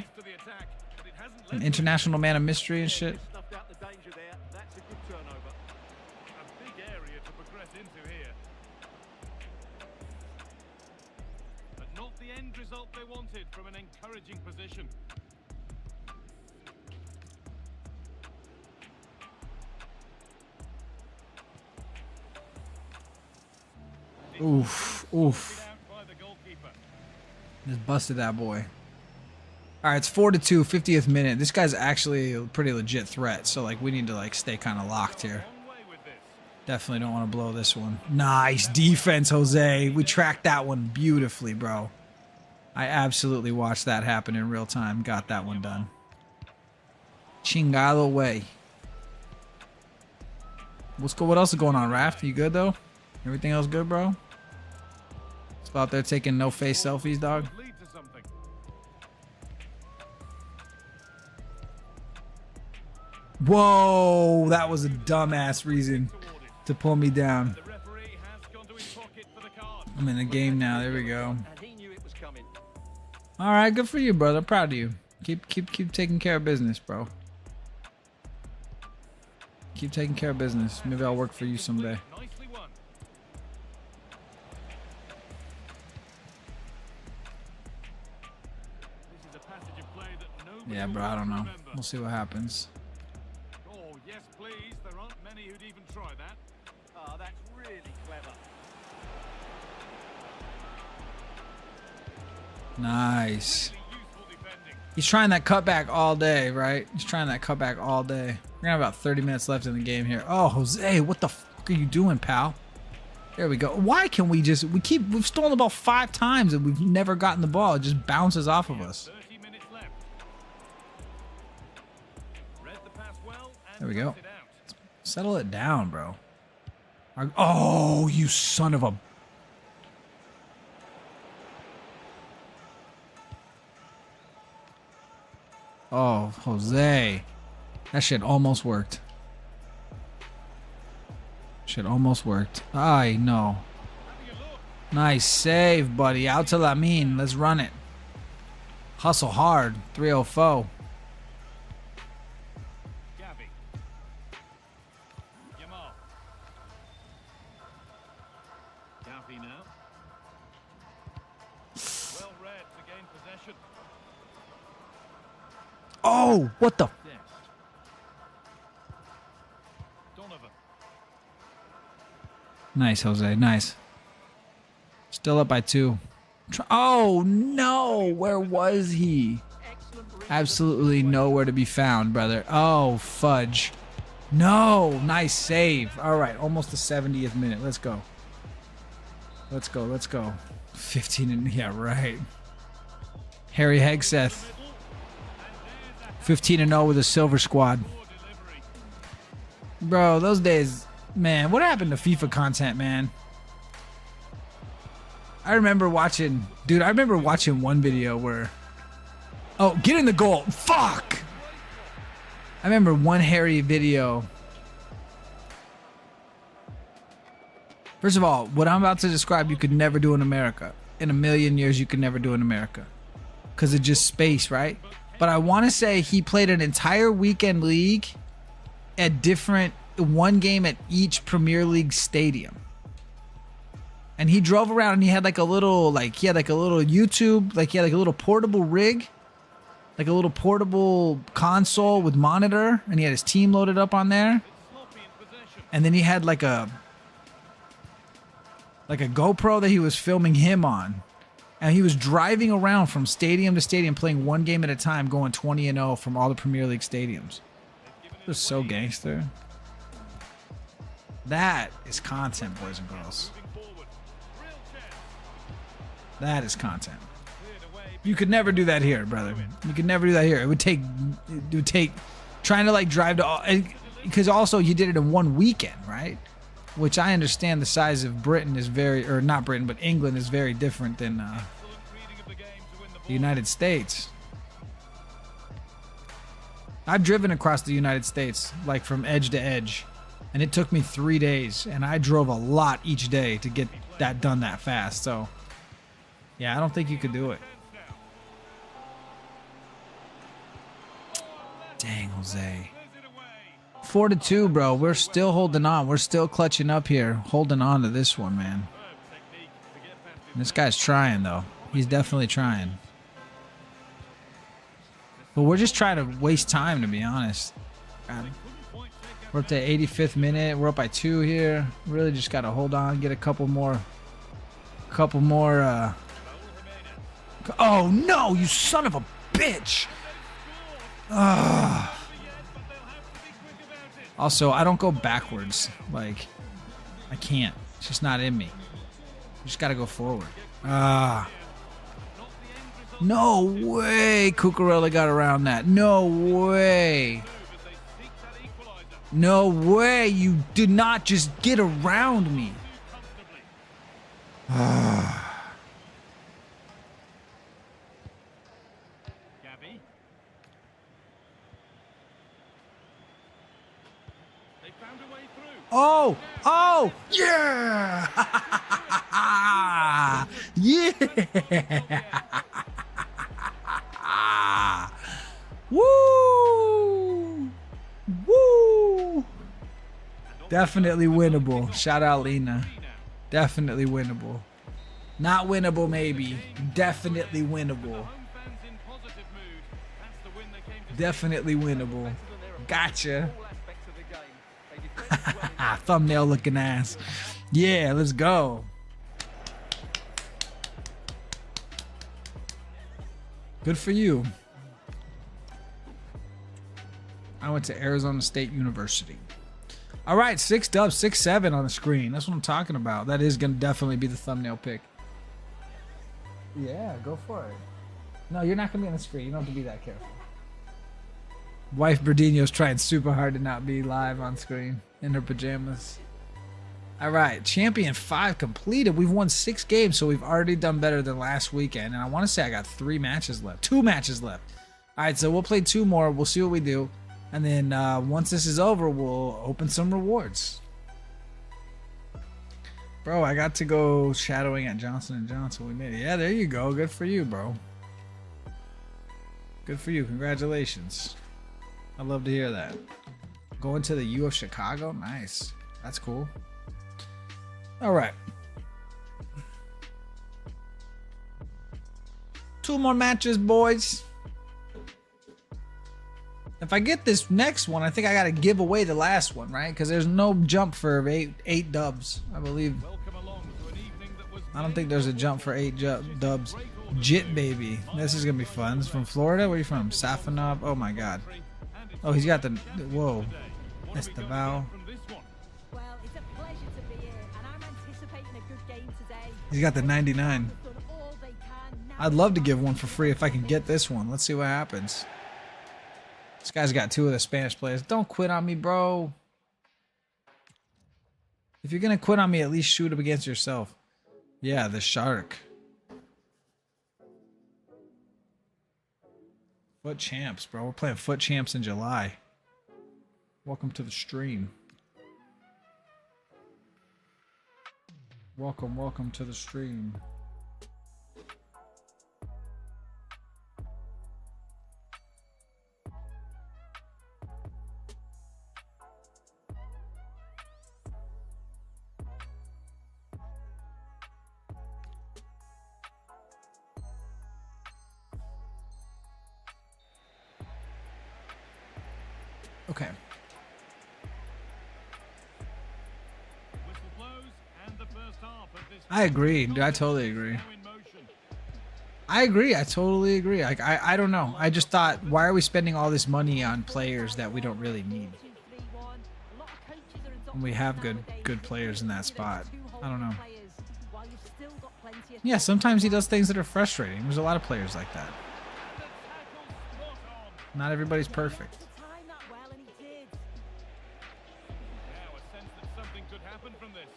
Speaker 1: An international man of mystery and shit?
Speaker 3: Snuffed out the danger there. That's a good turnover.
Speaker 2: A big area to progress into here. But not the end result they wanted from an encouraging position.
Speaker 1: Oof, oof.
Speaker 2: Out by the goalkeeper.
Speaker 1: Just busted that boy. All right, it's 4-2, 50th minute. This guy's actually a pretty legit threat, so like we need to like stay kind of locked here.
Speaker 2: Long way with this.
Speaker 1: Definitely don't want to blow this one. Nice defense, Jose. We tracked that one beautifully, bro. I absolutely watched that happen in real time. Got that one done. Chingado way. What else is going on, Raph? You good though? Everything else good, bro? It's out there taking no face selfies, dog.
Speaker 2: Lead to something.
Speaker 1: Whoa, that was a dumbass reason to pull me down.
Speaker 2: The referee has gone to his pocket for the card.
Speaker 1: I'm in the game now. There we go.
Speaker 3: And he knew it was coming.
Speaker 1: All right, good for you, brother. Proud of you. Keep taking care of business, bro. Keep taking care of business. Maybe I'll work for you someday.
Speaker 2: Nicely won. This is a passage of play that nobody
Speaker 1: Yeah,
Speaker 2: will
Speaker 1: bro. I don't know.
Speaker 2: remember.
Speaker 1: We'll see what happens.
Speaker 2: Oh, yes, please. There aren't many who'd even try that.
Speaker 3: Oh, that's really clever.
Speaker 1: Nice.
Speaker 2: Really useful defending.
Speaker 1: He's trying that cutback all day, right? He's trying that cutback all day. We're gonna have about 30 minutes left in the game here. Oh, Jose, what the fuck are you doing, pal? There we go. Why can we've stolen the ball 5 times and we've never gotten the ball. It just bounces off of us.
Speaker 2: 30 minutes left. Read the pass well and
Speaker 1: There we go.
Speaker 2: passed it out.
Speaker 1: Settle it down, bro. Oh, you son of a... Oh, Jose. That shit almost worked. Shit almost worked. I know. Nice save, buddy. Out to Lamine. Let's run it. Hustle hard. 304.
Speaker 2: Gavi. Yamal. Gavi now. Well read to gain possession.
Speaker 1: Oh, what the...
Speaker 2: Dest. Donovan.
Speaker 1: Nice, Jose. Nice. Still up by 2. Oh, no. Where was he? Absolutely nowhere to be found, brother. Oh, fudge. No. Nice save. All right. Almost the 70th minute. Let's go. Let's go. Let's go. 15 and... Yeah, right. Harry Hegseth. 15-0 with a silver squad. Bro, those days... Man, what happened to FIFA content, man? I remember watching one video where... Oh, get in the goal. Fuck! I remember one Harry video. First of all, what I'm about to describe, you could never do in America. In a million years, you could never do in America. Because of just space, right? But I want to say he played an entire weekend league at one game at each Premier League stadium. And he drove around and he had like a little YouTube, he had like a little portable rig, like a little portable console with monitor, and he had his team loaded up on there.
Speaker 2: Sloppy in possession.
Speaker 1: And then he had like a GoPro that he was filming him on. And he was driving around from stadium to stadium playing one game at a time, going 20-0 from all the Premier League stadiums. It was so gangster. That is content, boys and girls.
Speaker 2: Moving forward. Real chance.
Speaker 1: That is content.
Speaker 2: Cleared away
Speaker 1: You could never do that here, brother. You could never do that here. It would take trying to like drive to, because also you did it in one weekend, right? Which I understand the size of Britain is very, or not Britain, but England is very different than the United States. I've driven across the United States, like from edge to edge, and it took me 3 days, and I drove a lot each day to get that done that fast. So, yeah, I don't think you could do it. Dang, Jose. 4-2, bro. We're still holding on. We're still clutching up here, holding on to this one, man. And this guy's trying, though. He's definitely trying. But we're just trying to waste time, to be honest. God. We're up to 85th minute. We're up by 2 here. Really just got to hold on, get a couple more. Oh, no, you son of a bitch. Ugh. Also, I don't go backwards. Like, I can't. It's just not in me. You just got to go forward. No way Cucurella got around that. No way. No way. You did not just get around me. Oh, oh, yeah. Yeah. Woo. Woo. Definitely winnable. Shout out Lena. Definitely winnable. Not winnable, maybe. Definitely winnable. Definitely winnable. Gotcha. Thumbnail looking ass. Yeah, let's go. Good for you. I went to Arizona State University. All right, 6 dubs, 6-7 on the screen. That's what I'm talking about. That is going to definitely be the thumbnail pick. Yeah, go for it. No, you're not going to be on the screen. You don't have to be that careful. Wife Berdino's trying super hard to not be live on screen in her pajamas. All right, Champion 5 completed. We've won 6 games, so we've already done better than last weekend. And I want to say I got 2 matches left. All right, so we'll play 2 more. We'll see what we do. And then once this is over, we'll open some rewards. Bro, I got to go shadowing at Johnson & Johnson. We made it. Yeah, there you go. Good for you, bro. Good for you. Congratulations. I'd love to hear that. Going to the U of Chicago? Nice. That's cool. All right. 2 more matches, boys. If I get this next one, I think I got to give away the last one, right? Because there's no jump for 8 dubs, I believe. I don't think there's a jump for 8 dubs. Jit baby. This is going to be fun. This is from Florida? Where are you from? Safanov? Oh, my God. Oh, he's got the... Whoa. That's the vow.
Speaker 4: Well, it's a pleasure to be here, and I'm anticipating a good game today.
Speaker 1: He's got the 99. I'd love to give one for free if I can get this one. Let's see what happens. This guy's got 2 of the Spanish players. Don't quit on me, bro. If you're going to quit on me, at least shoot up against yourself. Yeah, the shark. FUT Champs, bro. We're playing FUT Champs in July. Welcome to the stream. Welcome to the stream. Okay. I agree, dude. I totally agree. I totally agree. Like, I don't know. I just thought, why are we spending all this money on players that we don't really need? And we have good players in that spot. I don't know.
Speaker 4: plenty of
Speaker 1: Yeah, sometimes he does things that are frustrating. There's a lot of players like that. Not everybody's perfect.
Speaker 4: to time that well, and he did.
Speaker 2: Now a sense that something could happen from this.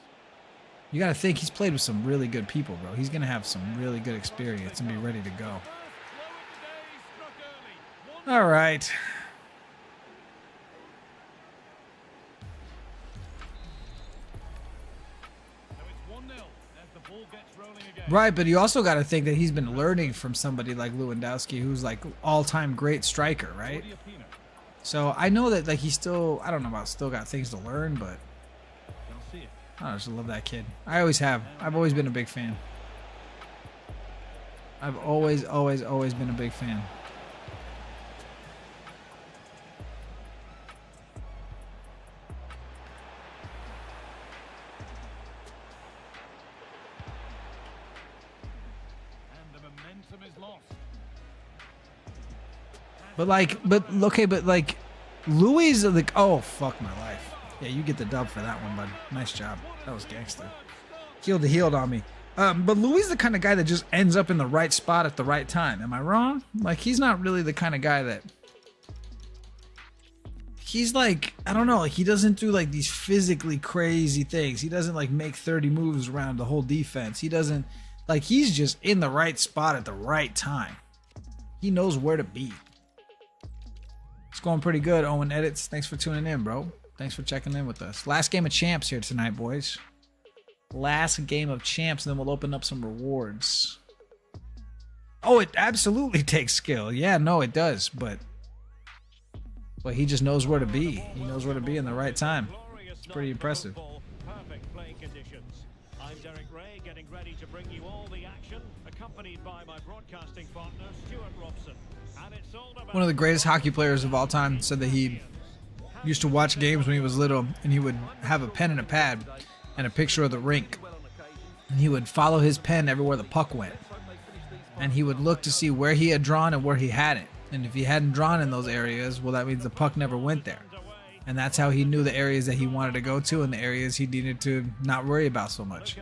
Speaker 1: You got to think he's played with some really good people, bro. He's going to have some really good experience and be ready to go. All right. Right, but you also got to think that he's been learning from somebody like Lewandowski, who's like all-time great striker, right? So I know that like he's still, I don't know about still got things to learn, but I just love that kid. I always have. I've always been a big fan. I've always been a big fan. But like Louis is like, oh fuck my life. Yeah, you get the dub for that one, buddy. Nice job. That was gangster. Healed on me. But Louis is the kind of guy that just ends up in the right spot at the right time. Am I wrong? Like he's not really the kind of guy that. He's like, I don't know, like he doesn't do like these physically crazy things. He doesn't like make 30 moves around the whole defense. He doesn't, like he's just in the right spot at the right time. He knows where to be. It's going pretty good, Owen Edits. Thanks for tuning in, bro. Thanks for checking in with us. Last game of champs here tonight, boys. Last game of champs, and then we'll open up some rewards. Oh, it absolutely takes skill. Yeah, no, it does, but he just knows where to be. He knows where to be in the right time. It's pretty impressive.
Speaker 3: Perfect playing conditions. I'm Derek Ray, getting ready to bring you all the action, accompanied by my broadcasting partner, Stuart Robson. And it's all about
Speaker 1: One of the greatest hockey players of all time said that he used to watch games when he was little, and he would have a pen and a pad and a picture of the rink, and he would follow his pen everywhere the puck went, and he would look to see where he had drawn and where he hadn't, and if he hadn't drawn in those areas, well, that means the puck never went there, and that's how he knew the areas that he wanted to go to and the areas he needed to not worry about so much.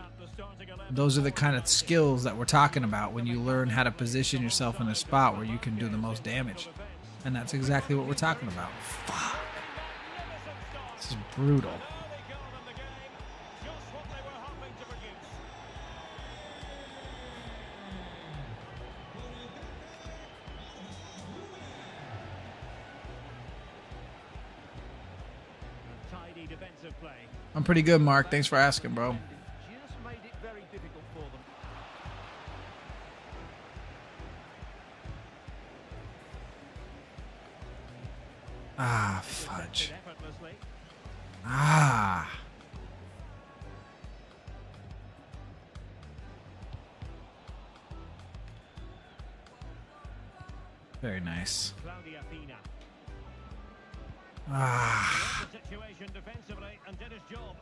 Speaker 1: Those are the kind of skills that we're talking about when you learn how to position yourself in a spot where you can do the most damage, and that's exactly what we're talking about. Fuck. This is brutal.
Speaker 3: tidy defensive play.
Speaker 1: I'm pretty good, Mark. Thanks for asking, bro.
Speaker 3: Just made it very difficult for them.
Speaker 1: Ah, fudge.
Speaker 3: Effortlessly.
Speaker 1: Ah. Very nice.
Speaker 3: Raphinha.
Speaker 1: Ah.
Speaker 3: The situation defensively and did his job.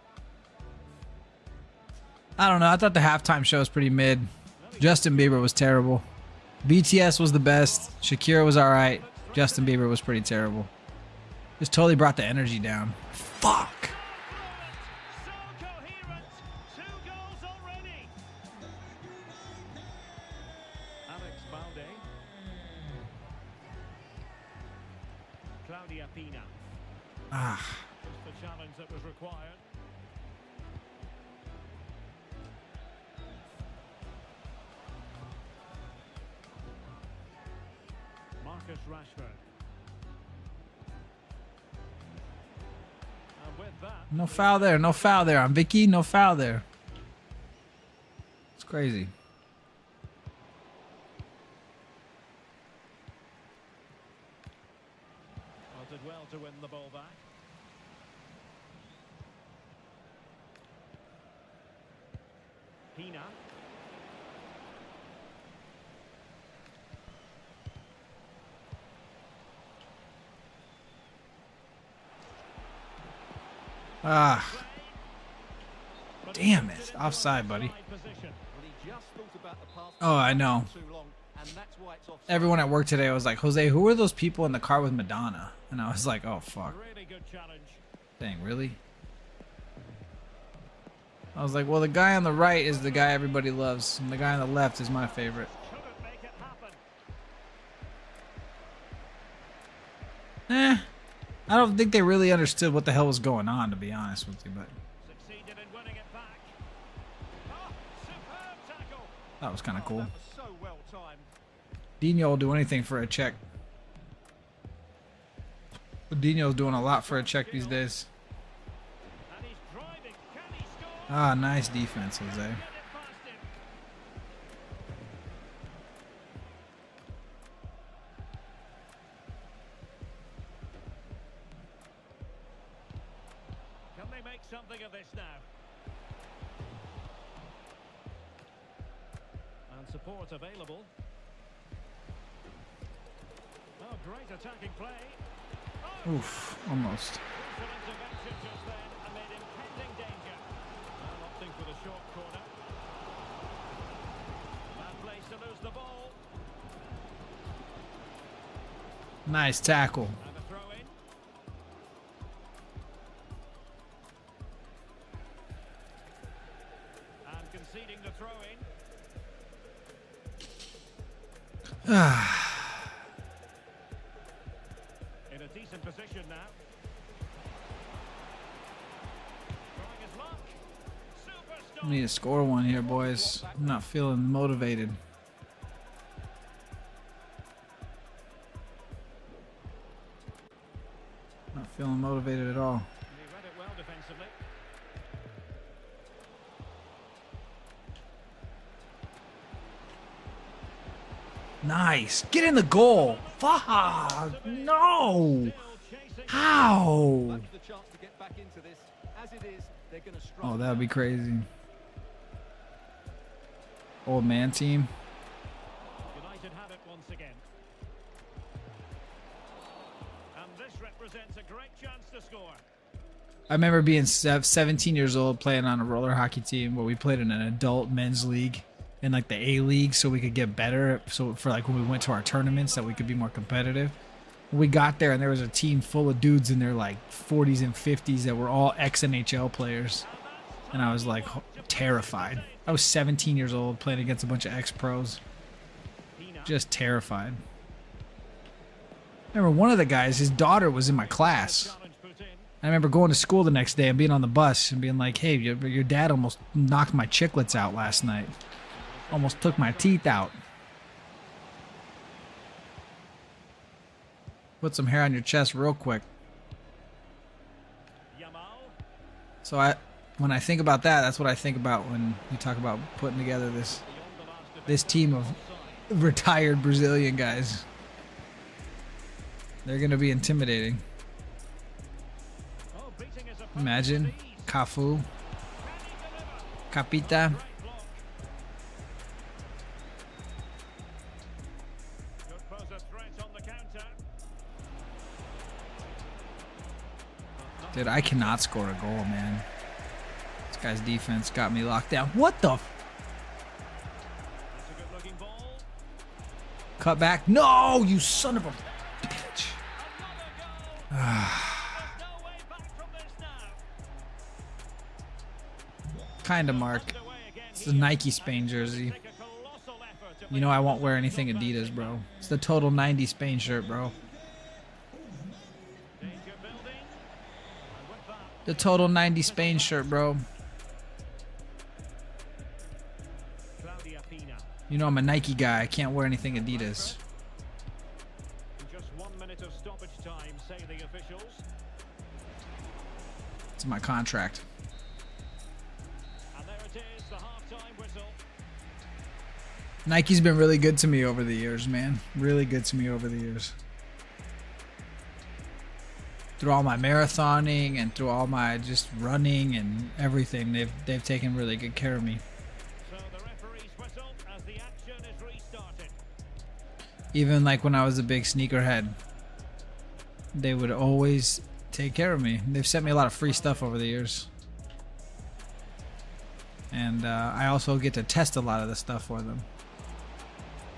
Speaker 1: I don't know. I thought the halftime show was pretty mid. Justin Bieber was terrible. BTS was the best. Shakira was alright. Justin Bieber was pretty terrible. Just totally brought the energy down. Fuck.
Speaker 3: So coherent. 2 goals already. Alex Balde. Raphinha.
Speaker 1: Ah.
Speaker 3: Just the challenge that was required. Marcus Rashford. And with that,
Speaker 1: No foul there. No foul there on Vicky. No foul there. It's crazy.
Speaker 3: did well to win the ball back. Hina.
Speaker 1: Ah. Damn it. Offside, buddy. Oh, I know. Everyone at work today was like, Jose, who are those people in the car with Madonna? And I was like, oh, fuck.
Speaker 3: Really good challenge.
Speaker 1: Dang, really? I was like, well, the guy on the right is the guy everybody loves, and the guy on the left is my favorite.
Speaker 3: Couldn't make it happen.
Speaker 1: I don't think they really understood what the hell was going on, to be honest with you, but
Speaker 3: Succeeded in winning it back. Oh, superb tackle.
Speaker 1: that was kind of cool.
Speaker 3: That was so well timed.
Speaker 1: Dino will do anything for a check. Dino's doing a lot for a check these days.
Speaker 3: And he's driving. Can he score?
Speaker 1: Ah, nice defense, Jose.
Speaker 3: Get it past him. Can they make something of this now? And support available. Oh, great attacking play. Oh,
Speaker 1: Oof, almost.
Speaker 3: crucial intervention just then amid impending danger. Well, opting for the short corner. Bad place to lose the ball.
Speaker 1: Nice tackle.
Speaker 3: And a throw in. And conceding the throw in. In a decent position now. Trying his luck. Super
Speaker 1: We need to score one here, boys. I'm not feeling motivated. Not feeling motivated at all.
Speaker 3: He read it well defensively.
Speaker 1: Nice. Get in the goal. Fuck. No.
Speaker 3: Still chasing.
Speaker 1: How?
Speaker 5: The chance to get back into this. As it is, they're going to
Speaker 1: Oh, that would be crazy. Old man team.
Speaker 3: United have it once again. And this represents a great chance to score.
Speaker 1: I remember being 17 years old playing on a roller hockey team where we played in an adult men's league in like the A League so we could get better. So for like when we went to our tournaments that we could be more competitive. We got there and there was a team full of dudes in their like 40s and 50s that were all ex-NHL players. And I was like terrified. I was 17 years old playing against a bunch of ex-pros. Just terrified. I remember one of the guys, his daughter was in my class.
Speaker 3: Challenge put in.
Speaker 1: I remember going to school the next day and being on the bus and being like, hey, your dad almost knocked my chiclets out last night. Almost took my teeth out. Put some hair on your chest real quick.
Speaker 3: Yamal.
Speaker 1: So when I think about that, that's what I think about when you talk about putting together this team of retired Brazilian guys. They're going to be intimidating.
Speaker 3: Oh, beating his opponent
Speaker 1: Imagine
Speaker 3: with ease.
Speaker 1: Cafu, Capita.
Speaker 3: Could pose a threat on the counter.
Speaker 1: Dude, I cannot score a goal, man. This guy's defense got me locked down. What the?
Speaker 3: That's a good looking ball.
Speaker 1: Cut back. No, you son of a bitch.
Speaker 3: Another goal. There's no way back from this now.
Speaker 1: Kind of, Mark.
Speaker 3: Underway again
Speaker 1: It's the
Speaker 3: here.
Speaker 1: Nike Spain jersey.
Speaker 3: Take a colossal effort to
Speaker 1: You know I won't wear anything Adidas, bro. It's the total 90 Spain shirt, bro.
Speaker 3: danger building. And with that,
Speaker 1: The total 90 Spain shirt, bro.
Speaker 3: Raphinha.
Speaker 1: You know I'm a Nike guy. I can't wear anything Adidas.
Speaker 3: In just 1 minute of stoppage time, say the officials.
Speaker 1: It's in my contract.
Speaker 3: And there it is, the half-time whistle.
Speaker 1: Nike's been really good to me over the years, man. Really good to me over the years. Through all my marathoning and through all my just running and everything, they've taken really good care of me.
Speaker 3: So the referee's whistle as the action is restarted.
Speaker 1: Even like when I was a big sneakerhead, they would always take care of me. They've sent me a lot of free stuff over the years. And I also get to test a lot of the stuff for them.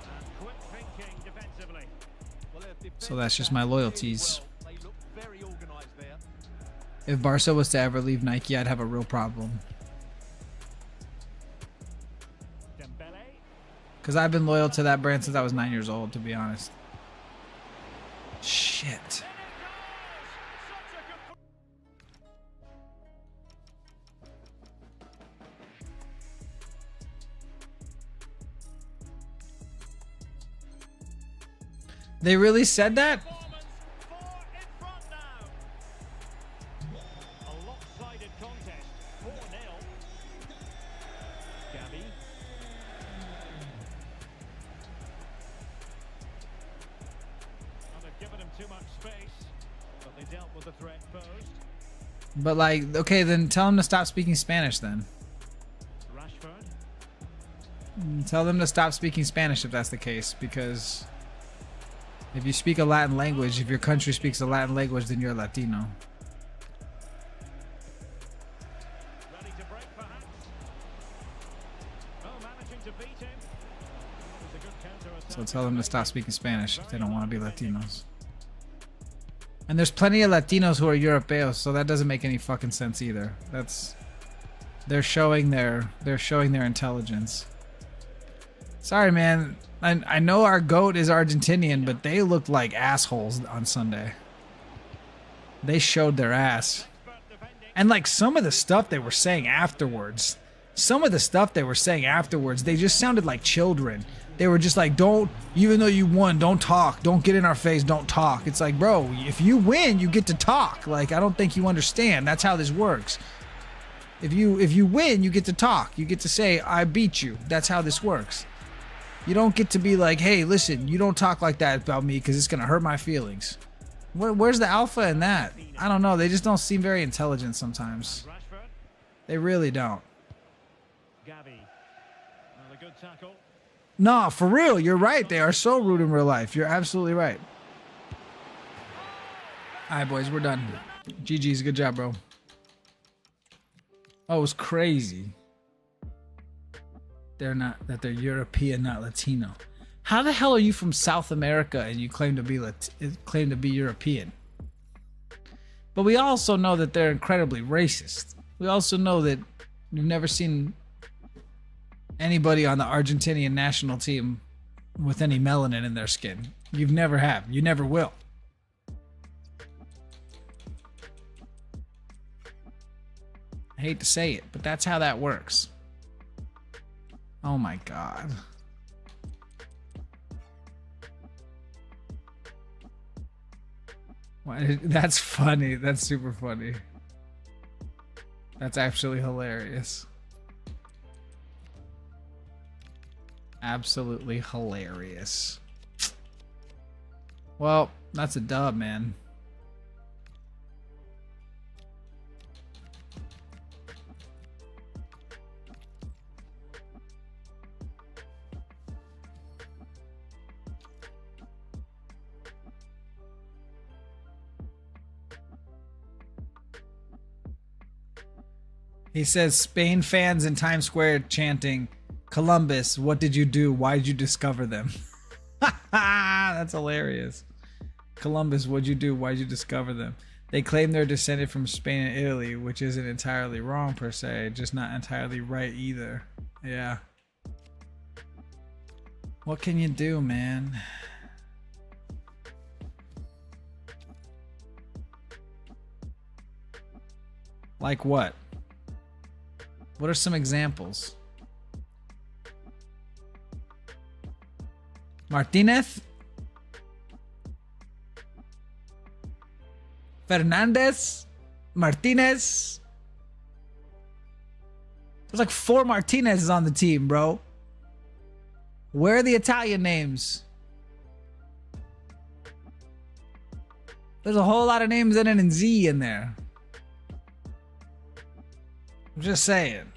Speaker 3: And quick thinking defensively.
Speaker 1: So that's just my loyalties.
Speaker 5: They look very organised there.
Speaker 1: If Barca was to ever leave Nike, I'd have a real problem. Because I've been loyal to that brand since I was 9 years old, to be honest. Shit. They really said that? But like, okay, then tell them to stop speaking Spanish then.
Speaker 3: Rashford.
Speaker 1: Tell them to stop speaking Spanish if that's the case, because if you speak a Latin language, if your country speaks a Latin language, then you're Latino.
Speaker 3: Ready to break perhaps. Oh, managing to beat him. That was a good counter-attack.
Speaker 1: So tell them to stop speaking Spanish if they don't want to be Latinos. And there's plenty of Latinos who are Europeos, so that doesn't make any fucking sense either. They're showing their intelligence. Sorry, man. I know our GOAT is Argentinian, but they looked like assholes on Sunday. They showed their ass. And like some of the stuff they were saying afterwards, they just sounded like children. They were just like, don't, even though you won, don't talk. Don't get in our face, don't talk. It's like, bro, if you win, you get to talk. Like, I don't think you understand. That's how this works. If you win, you get to talk. You get to say, I beat you. That's how this works. You don't get to be like, hey, listen, you don't talk like that about me because it's going to hurt my feelings. Where's the alpha in that? I don't know. They just don't seem very intelligent sometimes. They really don't.
Speaker 3: Another good tackle.
Speaker 1: No, for real, you're right. They are so rude in real life. You're absolutely right. All right, boys, we're done. GG's, good job, bro. Oh, it was crazy. They're European, not Latino. How the hell are you from South America and you claim to be European? But we also know that they're incredibly racist. We also know that we've never seen anybody on the Argentinian national team with any melanin in their skin. You've never have. You never will. I hate to say it, but that's how that works. Oh my God. That's funny. That's super funny. That's actually hilarious. Absolutely hilarious. Well, that's a dub, man. He says Spain fans in Times Square chanting, Columbus, what did you do? Why did you discover them? That's hilarious. Columbus, what'd you do? Why'd you discover them? They claim they're descended from Spain and Italy, which isn't entirely wrong per se, just not entirely right either. Yeah. What can you do, man? Like what? What are some examples? Martinez? Fernandez? Martinez? There's like 4 Martinez's on the team, bro. Where are the Italian names? There's a whole lot of names in N and Z in there. I'm just saying.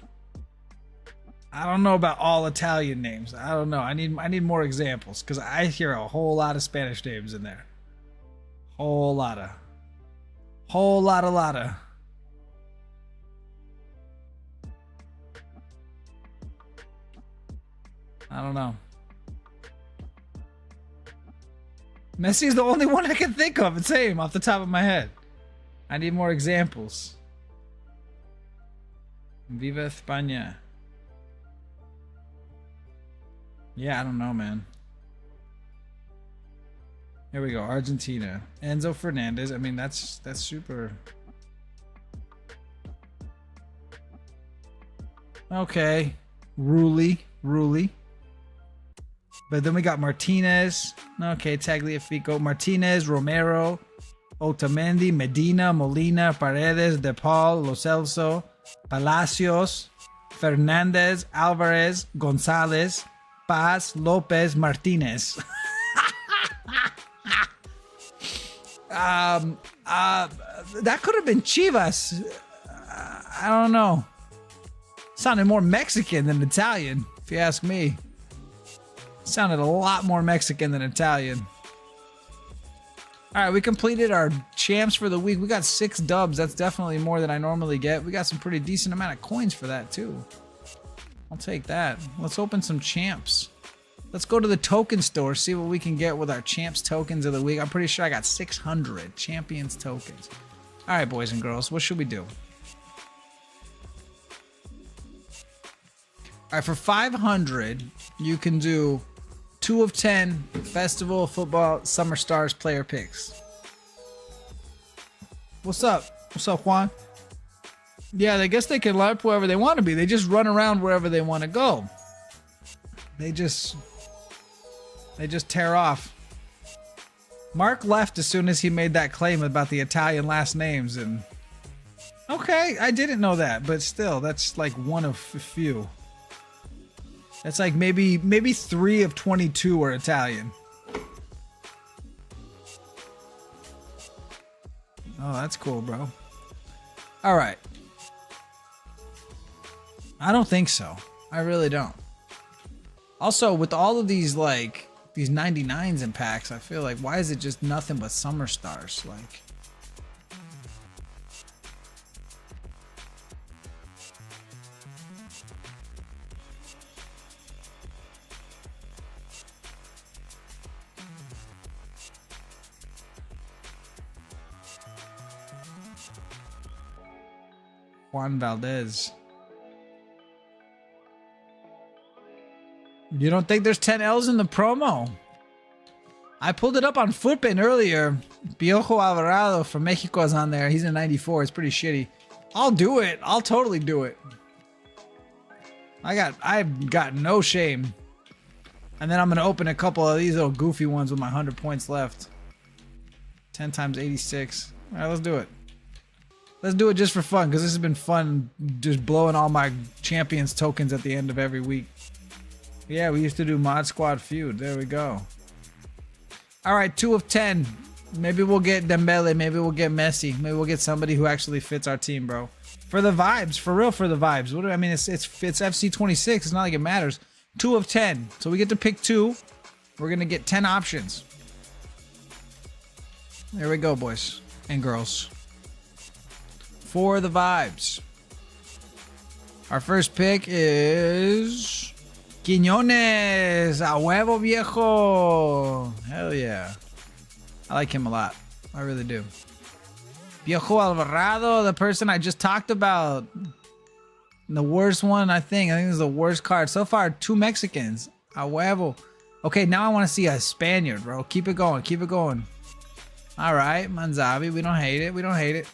Speaker 1: I don't know about all Italian names. I don't know. I need more examples because I hear a whole lot of Spanish names in there. Whole lot of. I don't know. Messi is the only one I can think of. It's him off the top of my head. I need more examples. Viva España. Yeah, I don't know, man. Here we go, Argentina. Enzo Fernandez. I mean, that's super. Okay, Rulli. But then we got Martinez. Okay, Tagliafico. Martinez, Romero, Otamendi, Medina, Molina, Paredes, De Paul, Lo Celso, Palacios, Fernandez, Alvarez, Gonzalez, Paz, Lopez, Martinez. That could have been Chivas. I don't know. Sounded more Mexican than Italian, if you ask me. Sounded a lot more Mexican than Italian. All right, we completed our champs for the week. We got 6 dubs. That's definitely more than I normally get. We got some pretty decent amount of coins for that, too. I'll take that. Let's open some champs. Let's go to the token store, see what we can get with our champs tokens of the week. I'm pretty sure I got 600 champions tokens. All right, boys and girls, what should we do? All right, for 500, you can do 2 of 10 Festival Football Summer Stars player picks. What's up? What's up, Juan? Yeah, I guess they can line up wherever they want to be. They just run around wherever they want to go. They just tear off. Mark left as soon as he made that claim about the Italian last names, and okay, I didn't know that, but still, that's like one of a few. That's like maybe 3 of 22 are Italian. Oh, that's cool, bro. All right. I don't think so. I really don't. Also, with all of these like these 99s in packs, I feel like why is it just nothing but summer stars? Like Juan Valdez. You don't think there's 10 L's in the promo? I pulled it up on Footbin earlier. Piojo Alvarado from Mexico is on there. He's in 94. It's pretty shitty. I'll do it. I'll totally do it. I've got no shame. And then I'm going to open a couple of these little goofy ones with my 100 points left. 10 times 86. All right, let's do it. Let's do it just for fun, because this has been fun just blowing all my champions tokens at the end of every week. Yeah, we used to do Mod Squad Feud. There we go. All right, 2 of 10. Maybe we'll get Dembele. Maybe we'll get Messi. Maybe we'll get somebody who actually fits our team, bro. For the vibes. For real, for the vibes. What do I mean? It's FC26. It's not like it matters. 2 of 10. So we get to pick 2. We're going to get 10 options. There we go, boys and girls. For the vibes. Our first pick is Quiñones, a huevo viejo. Hell yeah. I like him a lot. I really do. Piojo Alvarado, the person I just talked about. The worst one, I think. I think this is the worst card. So far, 2 Mexicans. A huevo. Okay, now I want to see a Spaniard, bro. Keep it going. Keep it going. All right, Manzabi. We don't hate it. We don't hate it.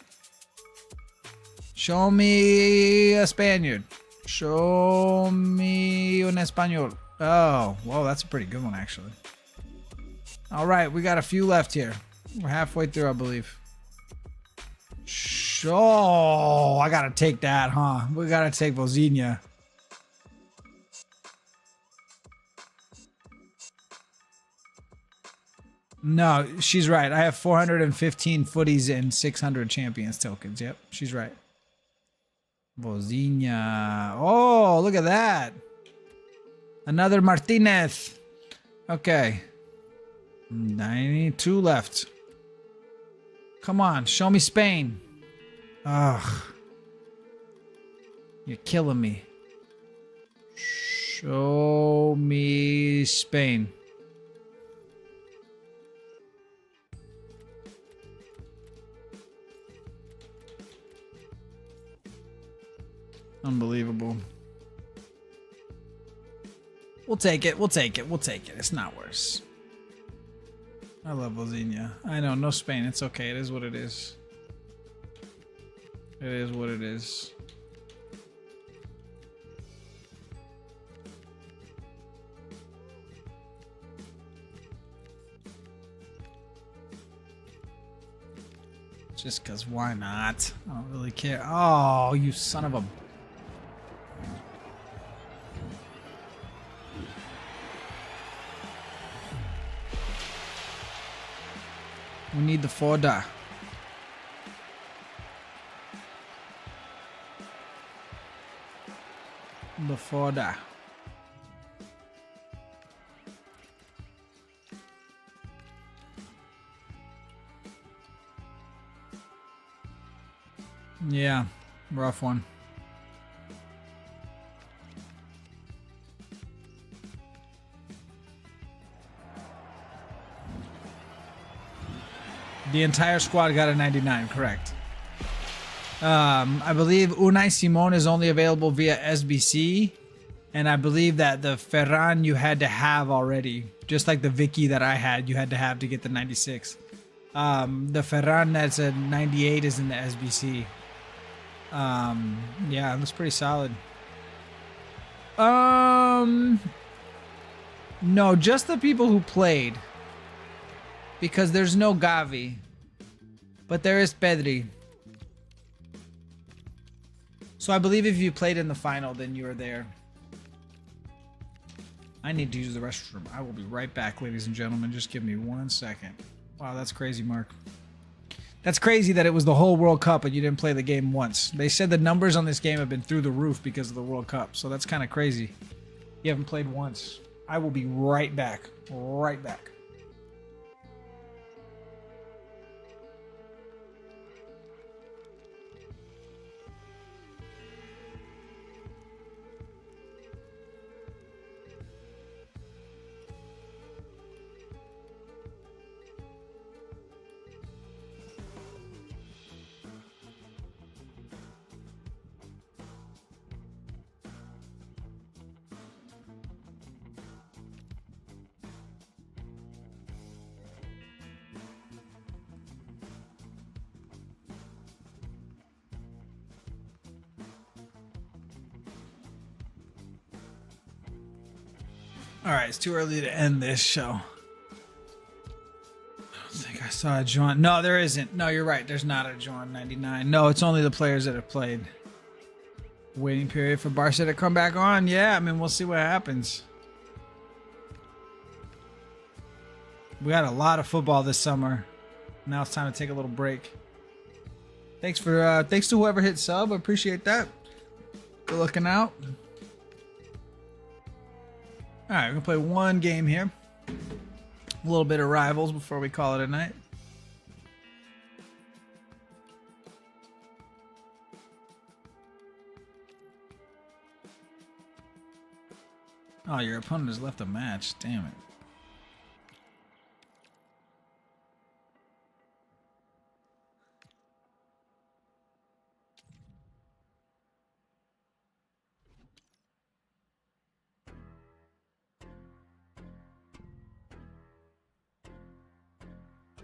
Speaker 1: Show me a Spaniard. Show me un español. Oh, whoa, that's a pretty good one, actually. All right, we got a few left here. We're halfway through, I believe. I gotta take that, huh? We gotta take Vozinha. No, she's right. I have 415 footies and 600 champions tokens. Yep, she's right. Vozinha. Oh, look at that. Another Martinez. Okay. 92 left. Come on, show me Spain. Ugh. You're killing me. Show me Spain. Unbelievable. We'll take it. We'll take it. We'll take it. It's not worse. I love Bozinha. I know, no Spain. It's okay. It is what it is. It is what it is. Just because why not? I don't really care. Oh, you son of a... We need the Forda. The Forda. Yeah, rough one. The entire squad got a 99, correct. I believe Unai Simon is only available via SBC, and I believe that the Ferran you had to have already, just like the Vicky that I had, you had to have to get the 96. The Ferran that's a 98 is in the SBC. Yeah, that's pretty solid. No, just the people who played. Because there's no Gavi. But there is Pedri. So I believe if you played in the final, then you were there. I need to use the restroom. I will be right back, ladies and gentlemen. Just give me 1 second. Wow, that's crazy, Mark. That's crazy that it was the whole World Cup and you didn't play the game once. They said the numbers on this game have been through the roof because of the World Cup. So that's kind of crazy. You haven't played once. I will be right back. Right back. All right, it's too early to end this show. I don't think I saw a John. No, there isn't. No, you're right. There's not a John 99. No, it's only the players that have played. Waiting period for Barca to come back on. Yeah, I mean, we'll see what happens. We got a lot of football this summer. Now it's time to take a little break. Thanks to whoever hit sub. I appreciate that. Good looking out. All right, we're going to play one game here. A little bit of rivals before we call it a night. Oh, your opponent has left a match. Damn it.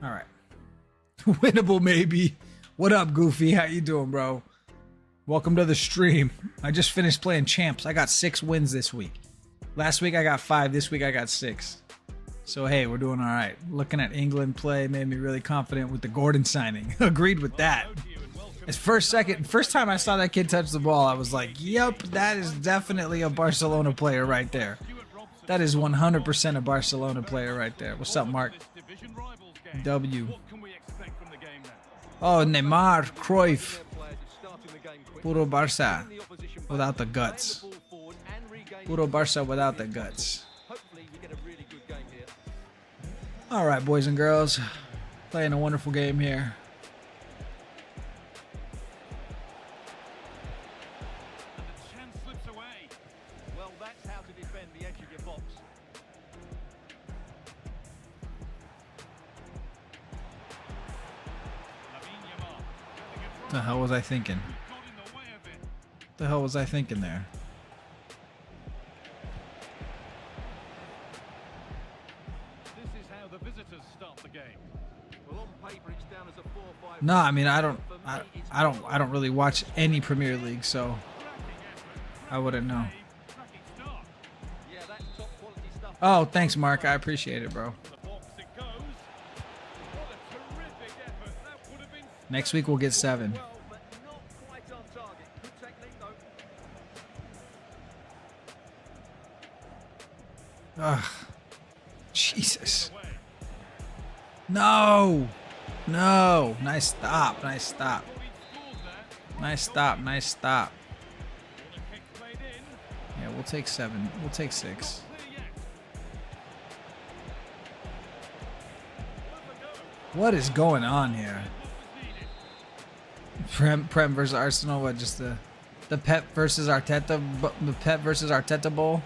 Speaker 1: All right. Winnable maybe. What up, Goofy? How you doing, bro? Welcome to the stream. I just finished playing Champs. I got 6 wins this week. Last week I got 5. This week I got 6. So, hey, we're doing all right. Looking at England play made me really confident with the Gordon signing. Agreed with that. It's first time I saw that kid touch the ball, I was like, yep, that is definitely a Barcelona player right there. That is 100% a Barcelona player right there. What's up, Mark? W. Oh, Neymar, Cruyff. Puro Barca without the guts. Puro Barca without the guts. All right, boys and girls. Playing a wonderful game here. The hell was I thinking? The hell was I thinking there?
Speaker 2: visitors start the game.
Speaker 5: Well, on paper, it's down as a 4-5.
Speaker 1: No, I mean I don't really watch any Premier League, so I wouldn't know.
Speaker 2: Cracking start.
Speaker 5: Yeah, that's top quality stuff.
Speaker 1: Oh, thanks, Mark. I appreciate it, bro.
Speaker 2: The box it goes. What a terrific effort. That would have been
Speaker 1: Next week we'll get 7.
Speaker 5: Well, but not quite on target. Good technique, though.
Speaker 1: Ugh. Jesus.
Speaker 2: away.
Speaker 1: No. No. Nice stop. Nice stop.
Speaker 2: Thought he'd scored that.
Speaker 1: Nice stop. Nice stop.
Speaker 2: Corner kick played in.
Speaker 1: Yeah, we'll take 7. We'll take 6.
Speaker 2: Clear yet. Worth a go.
Speaker 1: What is going on here?
Speaker 2: What was needed.
Speaker 1: Prem versus Arsenal. What? Just the Pep versus Arteta. The Pep versus Arteta bowl.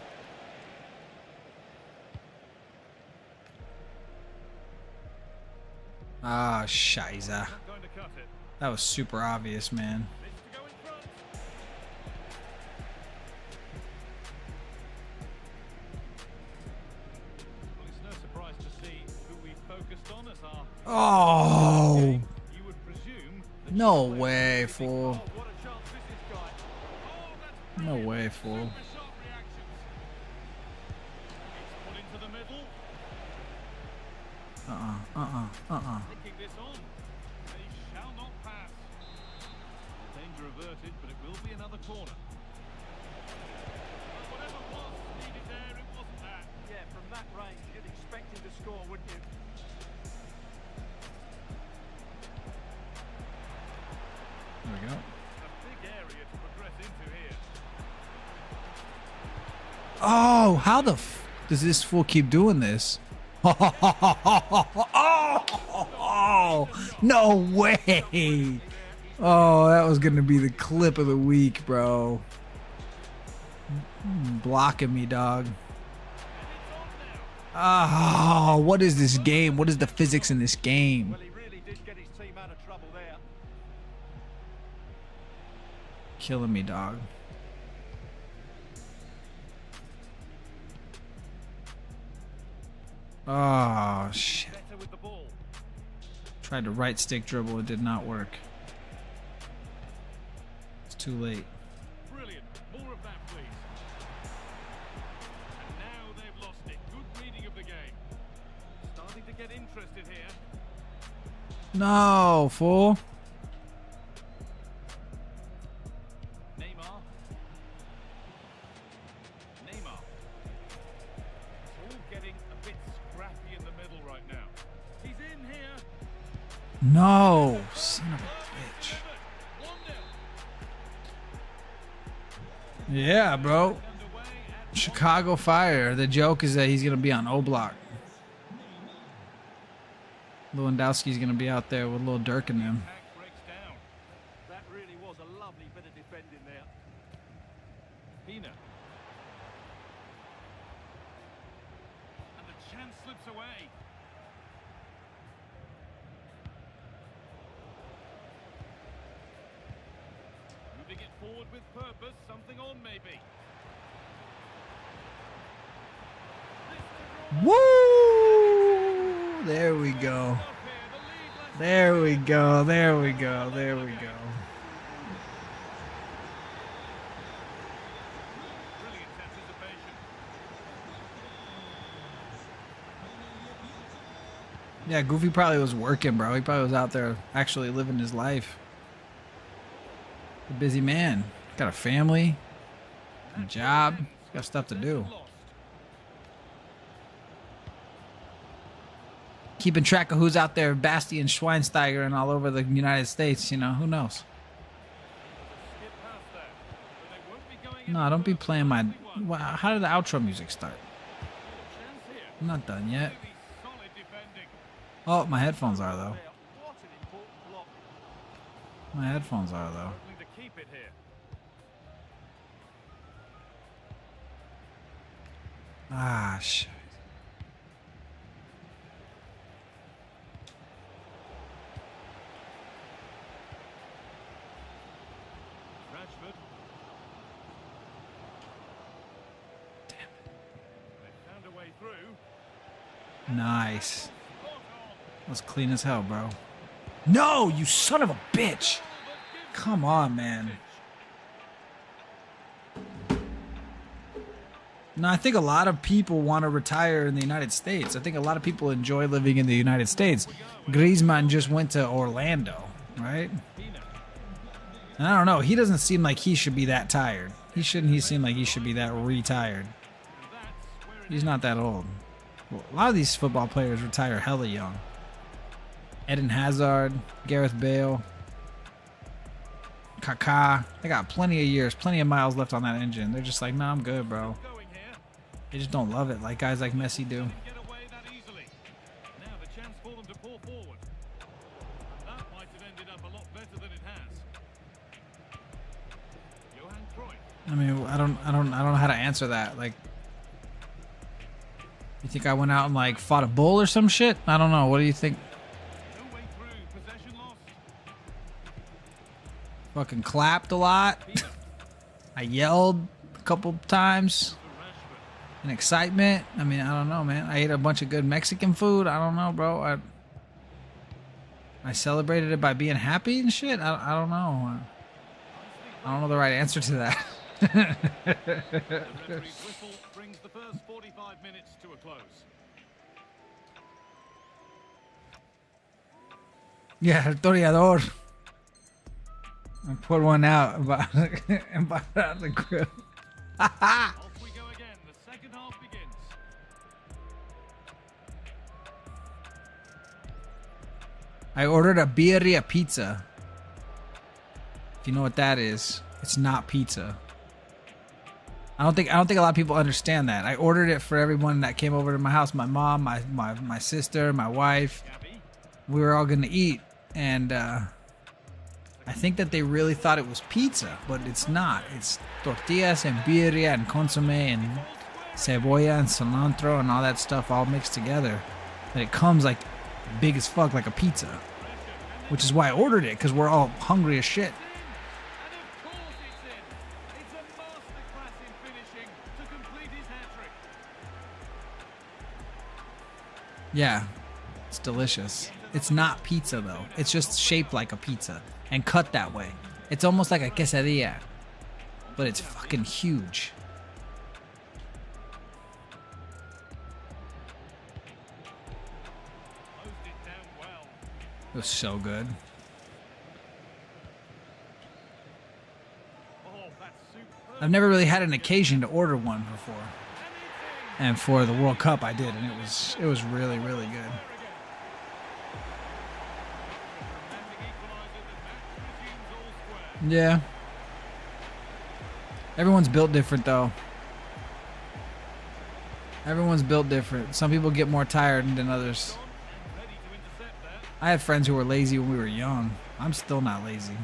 Speaker 1: Ah, Scheiße.
Speaker 2: Not going to cut it.
Speaker 1: That was super obvious, man.
Speaker 2: Needs to go in front. Well, it's no surprise to see who we focused on as our
Speaker 1: Oh.
Speaker 2: you would presume that
Speaker 1: No
Speaker 2: you would
Speaker 1: way,
Speaker 2: be
Speaker 1: fool.
Speaker 2: thinking, "Oh, what a chance this is, guy." Oh, that's
Speaker 1: No
Speaker 2: brilliant.
Speaker 1: way, fool.
Speaker 2: Super sharp reactions. It's put into the middle. Thinking this on. They shall not pass. Danger averted, but it will be another corner. But whatever was needed there, it wasn't that.
Speaker 5: Yeah, from that range, you'd expect him to score, wouldn't you?
Speaker 1: There we go.
Speaker 2: A big area to progress into here.
Speaker 1: Oh, how the f does this fool keep doing this? Oh, no way. Oh, that was going to be the clip of the week, bro. Blocking me, dog. Oh, what is this game? What is the physics in this game?
Speaker 5: Well, he really did get his team out of trouble there.
Speaker 1: Killing me, dog. Oh, shit.
Speaker 2: Better with the ball.
Speaker 1: Tried to right stick dribble. It did not work. It's too late.
Speaker 2: Brilliant. More of that, please. And now they've lost it. Good reading of the game. Starting to get interested here.
Speaker 1: No, fool.
Speaker 2: Neymar. Neymar. It's all getting a bit scrappy in the middle right now. He's in here.
Speaker 1: No, son of a bitch.
Speaker 2: 1-0.
Speaker 1: Yeah, bro.
Speaker 2: Underway at
Speaker 1: Chicago Fire. The joke is that he's going to be on O Block. Lewandowski's going to be out there with little Dirk in him.
Speaker 2: attack breaks down.
Speaker 5: That really was a lovely bit of defending there.
Speaker 2: Pina. And the chance slips away. Moving it forward with purpose, something on maybe.
Speaker 1: Woo! There we go.
Speaker 2: Up here, the lead, let's
Speaker 1: There we go. There we go. There we go.
Speaker 2: brilliant anticipation.
Speaker 1: Yeah, Goofy probably was working, bro. He probably was out there actually living his life. A busy man. Got a family, a job, got stuff to do.
Speaker 2: Lost.
Speaker 1: Keeping track of who's out there, Basti and Schweinsteiger and all over the United States, you know, who knows?
Speaker 2: Skip past that. But they won't be going
Speaker 1: No,
Speaker 2: any
Speaker 1: don't be
Speaker 2: further.
Speaker 1: playing my...
Speaker 2: 21.
Speaker 1: Wow, how did the outro music start?
Speaker 2: Chance here.
Speaker 1: I'm not done yet.
Speaker 2: Really solid defending.
Speaker 1: Oh, my headphones are, though.
Speaker 5: There. What an important block.
Speaker 1: My headphones are, though.
Speaker 2: Struggling to keep it here.
Speaker 1: Ah, shit.
Speaker 2: Rashford. They found a way through.
Speaker 1: Nice.
Speaker 2: Oh,
Speaker 1: was clean as hell, bro. No, you son of a bitch. Come on, man. No, I think a lot of people want to retire in the United States. I think a lot of people enjoy living in the United States. Griezmann just went to Orlando, right? And I don't know. He doesn't seem like he should be that tired. He seem like he should be that retired. He's not that old. Well, a lot of these football players retire hella young. Eden Hazard, Gareth Bale, Kaká. They got plenty of years, plenty of miles left on that engine. They're just like, nah, I'm good, bro. They just don't love it like guys like Messi do. I mean, I don't know how to answer that. Like, you think I went out and like fought a bull or some shit? I don't know. What do you think? Fucking clapped a lot. I yelled a couple times in excitement. I mean, I don't know, man. I ate a bunch of good Mexican food. I don't know, bro. I celebrated it by being happy and shit. I don't know. I don't know the right answer to that.
Speaker 2: The referee's whistle brings the first 45 minutes to a close.
Speaker 1: Yeah, el toreador. I put one out and bought it out of the grill.
Speaker 2: Off we go again. The second half begins.
Speaker 1: I ordered a birria pizza. If you know what that is, it's not pizza. I don't think a lot of people understand that. I ordered it for everyone that came over to my house. My mom, my sister, my wife. We were all gonna eat, and I think that they really thought it was pizza, but it's not. It's tortillas and birria and consomme and cebolla and cilantro and all that stuff all mixed together. And it comes like big as fuck, like a pizza. Which is why I ordered it, because we're all hungry as shit. Yeah, it's delicious. It's not pizza though. It's just shaped like a pizza and cut that way. It's almost like a quesadilla, but it's fucking huge. It was so good. I've never really had an occasion to order one before. And for the World Cup I did, and it was really, really good. Yeah. Everyone's built different though. Everyone's built different. Some people get more tired than others. I had friends who were lazy when we were young. I'm still not lazy.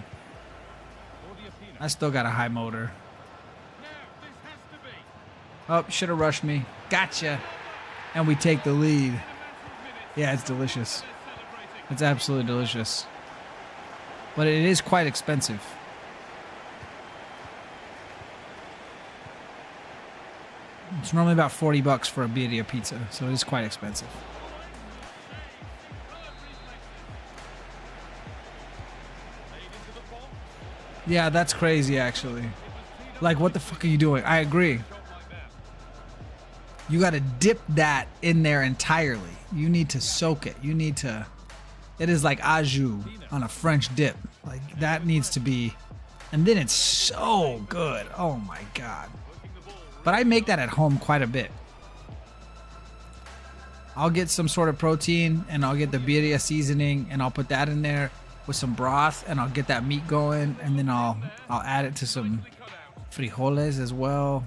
Speaker 1: I still got a high motor. Oh, should have rushed me. Gotcha. And we take the lead. Yeah, it's delicious. It's absolutely delicious. But it is quite expensive. It's normally about $40 for a birria pizza, so it is quite expensive. Yeah, that's crazy actually. Like, what the fuck are you doing? I agree. You got to dip that in there entirely. You need to soak it. You need to... It is like au jus on a French dip. Like, that needs to be... And then it's so good. Oh my god. But I make that at home quite a bit. I'll get some sort of protein, and I'll get the birria seasoning, and I'll put that in there with some broth, and I'll get that meat going, and then I'll add it to some frijoles as well.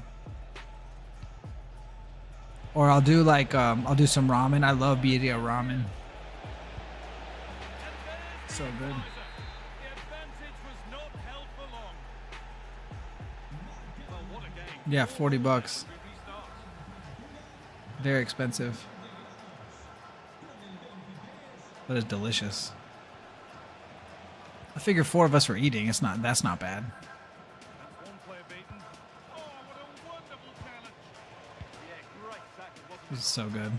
Speaker 1: Or I'll do like I'll do some ramen. I love birria ramen. So good. Yeah, $40. Very expensive. But it's delicious. I figure 4 of us were eating. That's not bad. This is so good.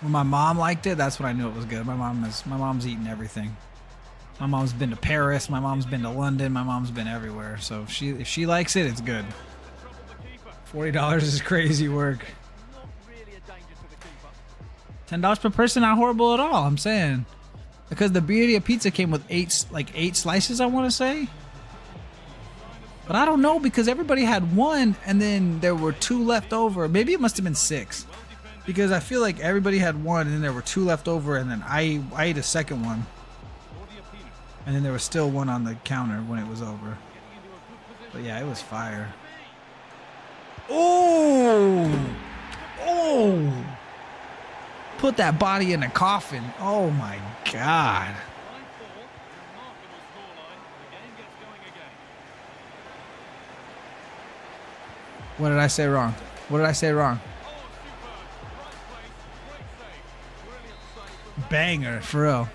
Speaker 1: When my mom liked it, that's when I knew it was good. My mom's eaten everything. My mom's been to Paris. My mom's been to London. My mom's been everywhere. So if she likes it, it's good. $40 is crazy work.
Speaker 5: Not really a danger to the keeper.
Speaker 1: $10 per person, not horrible at all. I'm saying, because the birria pizza came with eight slices, I want to say. But I don't know, because everybody had one, and then there were 2 left over. Maybe it must have been 6, because I feel like everybody had one, and then there were 2 left over, and then I ate a second one, and then there was still one on the counter when it was over. But yeah, it was fire. Oh! Oh! Put that body in a coffin. Oh my God. What did I say wrong? What did I say wrong? Banger, for real.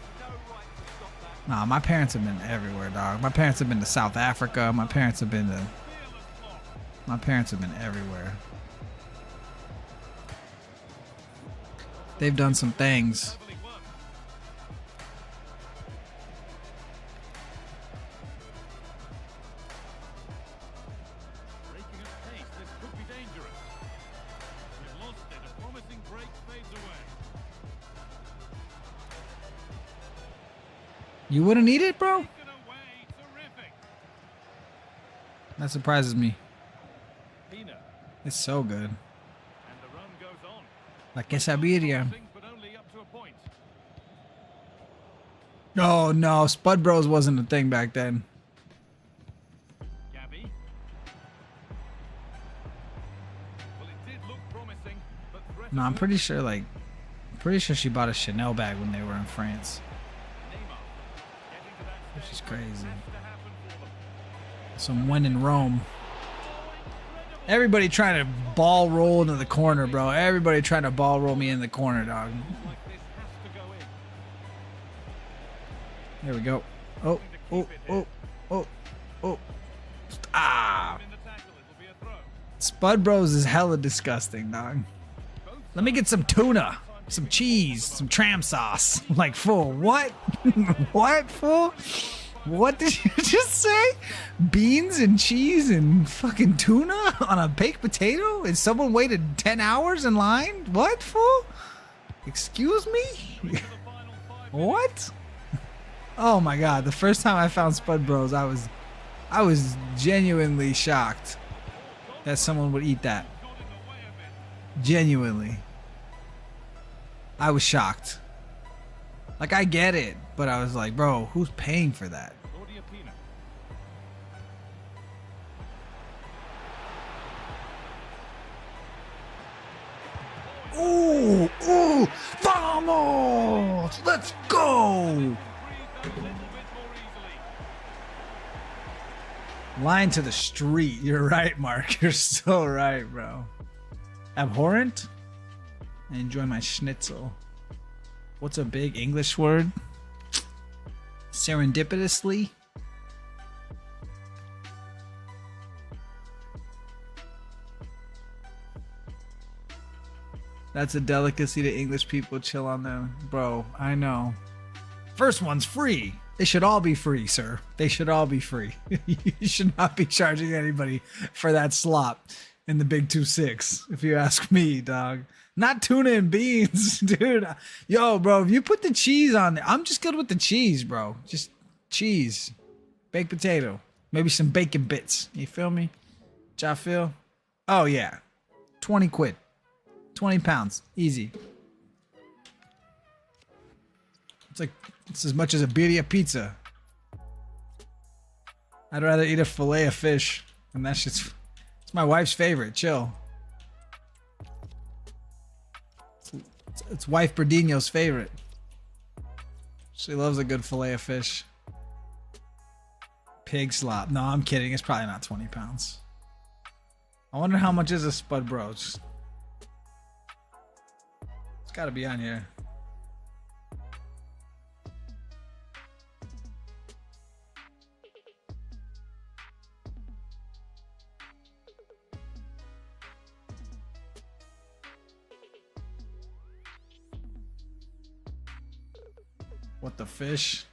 Speaker 1: Nah, my parents have been everywhere, dog. My parents have been to South Africa. My parents have been everywhere. They've done some things.
Speaker 2: Breaking at pace, this could be dangerous. We've lost it. A promising break fades away.
Speaker 1: You wouldn't eat it, bro?
Speaker 2: Taken away. Terrific.
Speaker 1: That surprises me.
Speaker 2: Pina.
Speaker 1: It's so good.
Speaker 2: And the run goes on.
Speaker 1: La quesabirria.
Speaker 2: But only up to a point.
Speaker 1: No, no, Spud Bros wasn't a thing back then.
Speaker 2: Gabby. Well, it did look promising, but
Speaker 1: No, I'm pretty sure she bought a Chanel bag when they were in France.
Speaker 2: Neymar. Getting to that
Speaker 1: Which is
Speaker 2: stage where it
Speaker 1: crazy.
Speaker 2: has to happen for them.
Speaker 1: Some win in Rome. Everybody trying to ball roll into the corner, bro. Everybody trying to ball roll me in the corner, dog.
Speaker 2: Like this has to go in.
Speaker 1: There we go. Oh, oh, oh, oh, oh. Ah.
Speaker 2: In the tackle, it'll be a throw.
Speaker 1: Spud Bros is hella disgusting, dog. Let me get some tuna, some cheese, some tram sauce. Like, fool, what? What, fool? What did you just say? Beans and cheese and fucking tuna on a baked potato? And someone waited 10 hours in line? What, fool? Excuse me? What? Oh my God, the first time I found Spud Bros, I was genuinely shocked that someone would eat that. Genuinely. I was shocked. Like, I get it, but I was like, bro, who's paying for that?
Speaker 2: Claudia Pina.
Speaker 1: Ooh, ooh, vamos! Let's go!
Speaker 2: Breathe a little bit more easily.
Speaker 1: Line to the street. You're right, Mark. You're so right, bro. Abhorrent? I enjoy my schnitzel. What's a big English word? Serendipitously? That's a delicacy to English people. Chill on them. Bro, I know. First one's free. They should all be free, sir. They should all be free. You should not be charging anybody for that slop in the Big 2-6, if you ask me, dog. Not tuna and beans, dude. Yo, bro, if you put the cheese on there, I'm just good with the cheese, bro. Just cheese. Baked potato. Maybe some bacon bits. You feel me? Y'all feel? Oh, yeah. 20 quid. 20 pounds. Easy. It's as much as a birria pizza. I'd rather eat a fillet of fish. And that's just... It's my wife's favorite. Chill. It's wife Berdino's favorite. She loves a good fillet of fish. Pig slop. No, I'm kidding. It's probably not 20 pounds. I wonder how much is a Spud Bros. It's got to be on here. What the fish?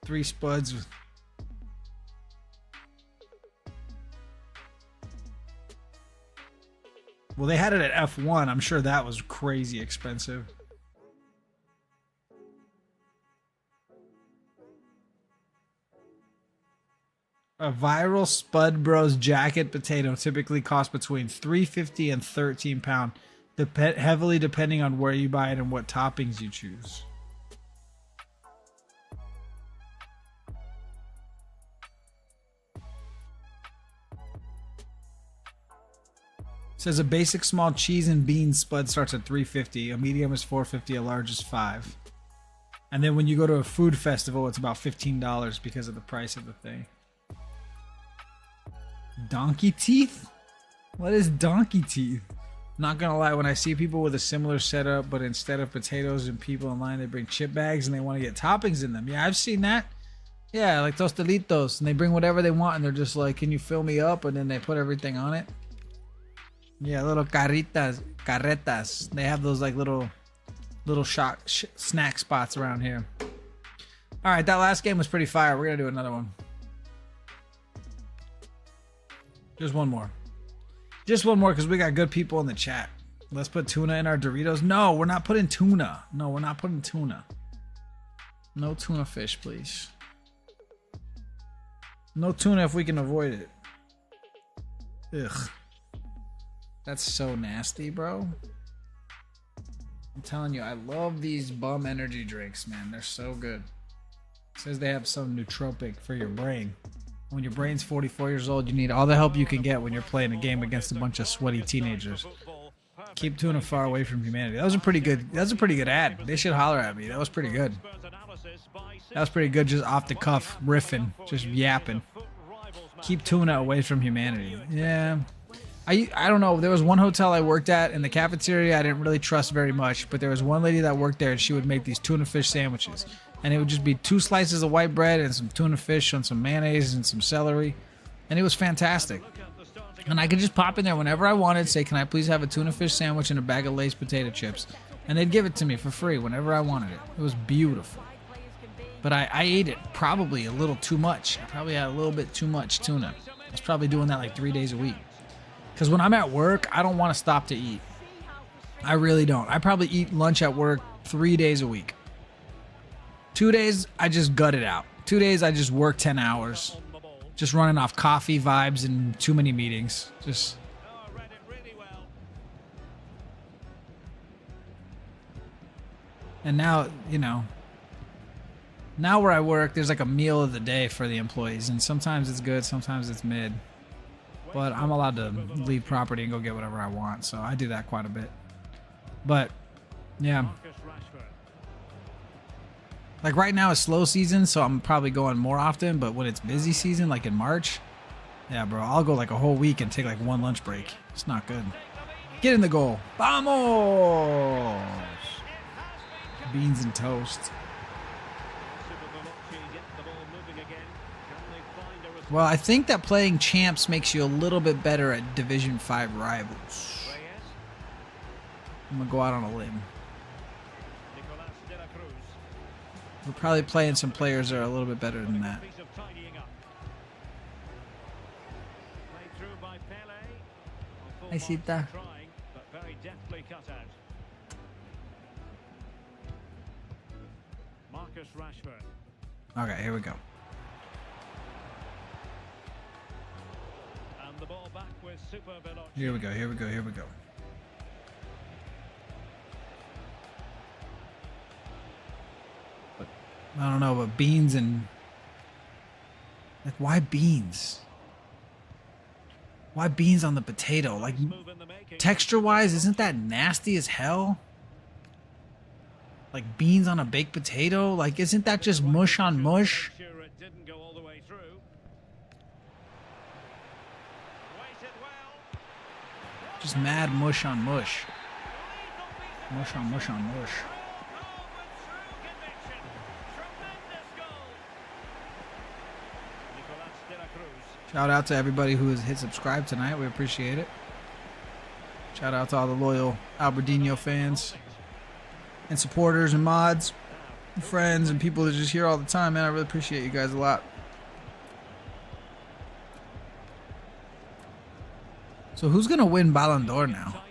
Speaker 1: 3 spuds. Well, they had it at F1. I'm sure that was crazy expensive. A viral Spud Bros jacket potato typically costs between $3.50 and £13, heavily depending on where you buy it and what toppings you choose. Says a basic small cheese and beans spud starts at $3.50, a medium is $4.50, a large is $5. And then when you go to a food festival, it's about $15 because of the price of the thing. Donkey teeth? What is donkey teeth? Not gonna lie, when I see people with a similar setup, but instead of potatoes and people in line, they bring chip bags and they want to get toppings in them. Yeah, I've seen that. Yeah, like tostalitos, and they bring whatever they want, and they're just like, "Can you fill me up?" And then they put everything on it. Yeah, little carretas. They have those like little snack spots around here. All right, that last game was pretty fire. We're gonna do another one. Just one more. Just one more because we got good people in the chat. Let's put tuna in our Doritos. No, we're not putting tuna. No, we're not putting tuna. No tuna fish, please. No tuna if we can avoid it. Ugh. That's so nasty, bro. I'm telling you, I love these bum energy drinks, man. They're so good. It says they have some nootropic for your brain. When your brain's 44 years old, you need all the help you can get when you're playing a game against a bunch of sweaty teenagers. Keep tuna far away from humanity. That was a pretty good ad. They should holler at me. That was pretty good. That was pretty good, just off the cuff, riffing, just yapping. Keep tuna away from humanity. Yeah. I don't know. There was one hotel I worked at in the cafeteria I didn't really trust very much, but there was one lady that worked there and she would make these tuna fish sandwiches. And it would just be 2 slices of white bread and some tuna fish and some mayonnaise and some celery. And it was fantastic. And I could just pop in there whenever I wanted, say, "Can I please have a tuna fish sandwich and a bag of Lay's potato chips?" And they'd give it to me for free whenever I wanted it. It was beautiful. But I ate it probably a little too much. I probably had a little bit too much tuna. I was probably doing that like 3 days a week. Because when I'm at work, I don't want to stop to eat. I really don't. I probably eat lunch at work 3 days a week. 2 days, I just gut it out. 2 days, I just work 10 hours. Just running off coffee vibes and too many meetings. Just... And now, you know, now where I work, there's like a meal of the day for the employees. And sometimes it's good, sometimes it's mid. But I'm allowed to leave property and go get whatever I want. So I do that quite a bit. But, yeah. Like right now it's slow season, so I'm probably going more often. But when it's busy season, like in March, yeah, bro, I'll go like a whole week and take like 1 lunch break. It's not good. Get in the goal. Vamos! Beans and toast. Well, I think that playing champs makes you a little bit better at Division 5 rivals. I'm going to go out on a limb. We're probably playing some players that are a little bit better than that. Hi, Sita. Okay, here we go. Here we go, here we go, here we go. But, I don't know, but beans and... Like, why beans? Why beans on the potato? Like, texture-wise, isn't that nasty as hell? Like, beans on a baked potato? Like, isn't that just mush on mush? Just mad mush on mush. Mush on mush on mush. Shout out to everybody who has hit subscribe tonight. We appreciate it. Shout out to all the loyal Albertinho fans. and supporters and mods, and friends and people that just here all the time, man. I really appreciate you guys a lot. So who's gonna win Ballon d'Or now?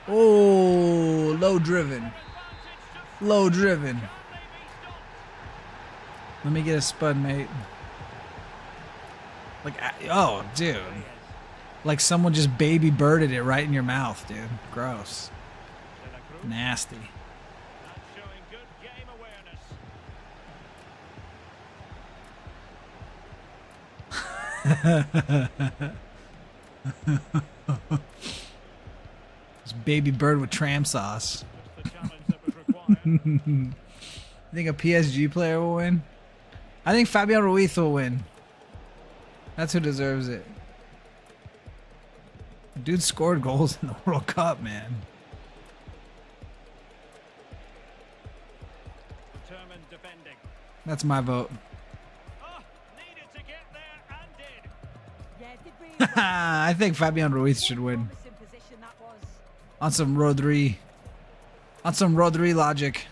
Speaker 1: Oh, low driven. Low driven. Let me get a spud, mate. Like, oh, dude. Like someone just baby birded it right in your mouth, dude. Gross. Nasty.
Speaker 3: Showing good game awareness.
Speaker 1: This baby bird with tram sauce.
Speaker 3: The challenge that was required.
Speaker 1: You think a PSG player will win? I think Fabian Ruiz will win. That's who deserves it. Dude scored goals in the World Cup, man.
Speaker 3: Determined defending.
Speaker 1: That's my vote.
Speaker 3: Oh, needed to get there and did.
Speaker 4: Yeah, did really well.
Speaker 1: I think Fabian Ruiz should win.
Speaker 4: Promising position that was.
Speaker 1: On some Rodri. On some Rodri logic.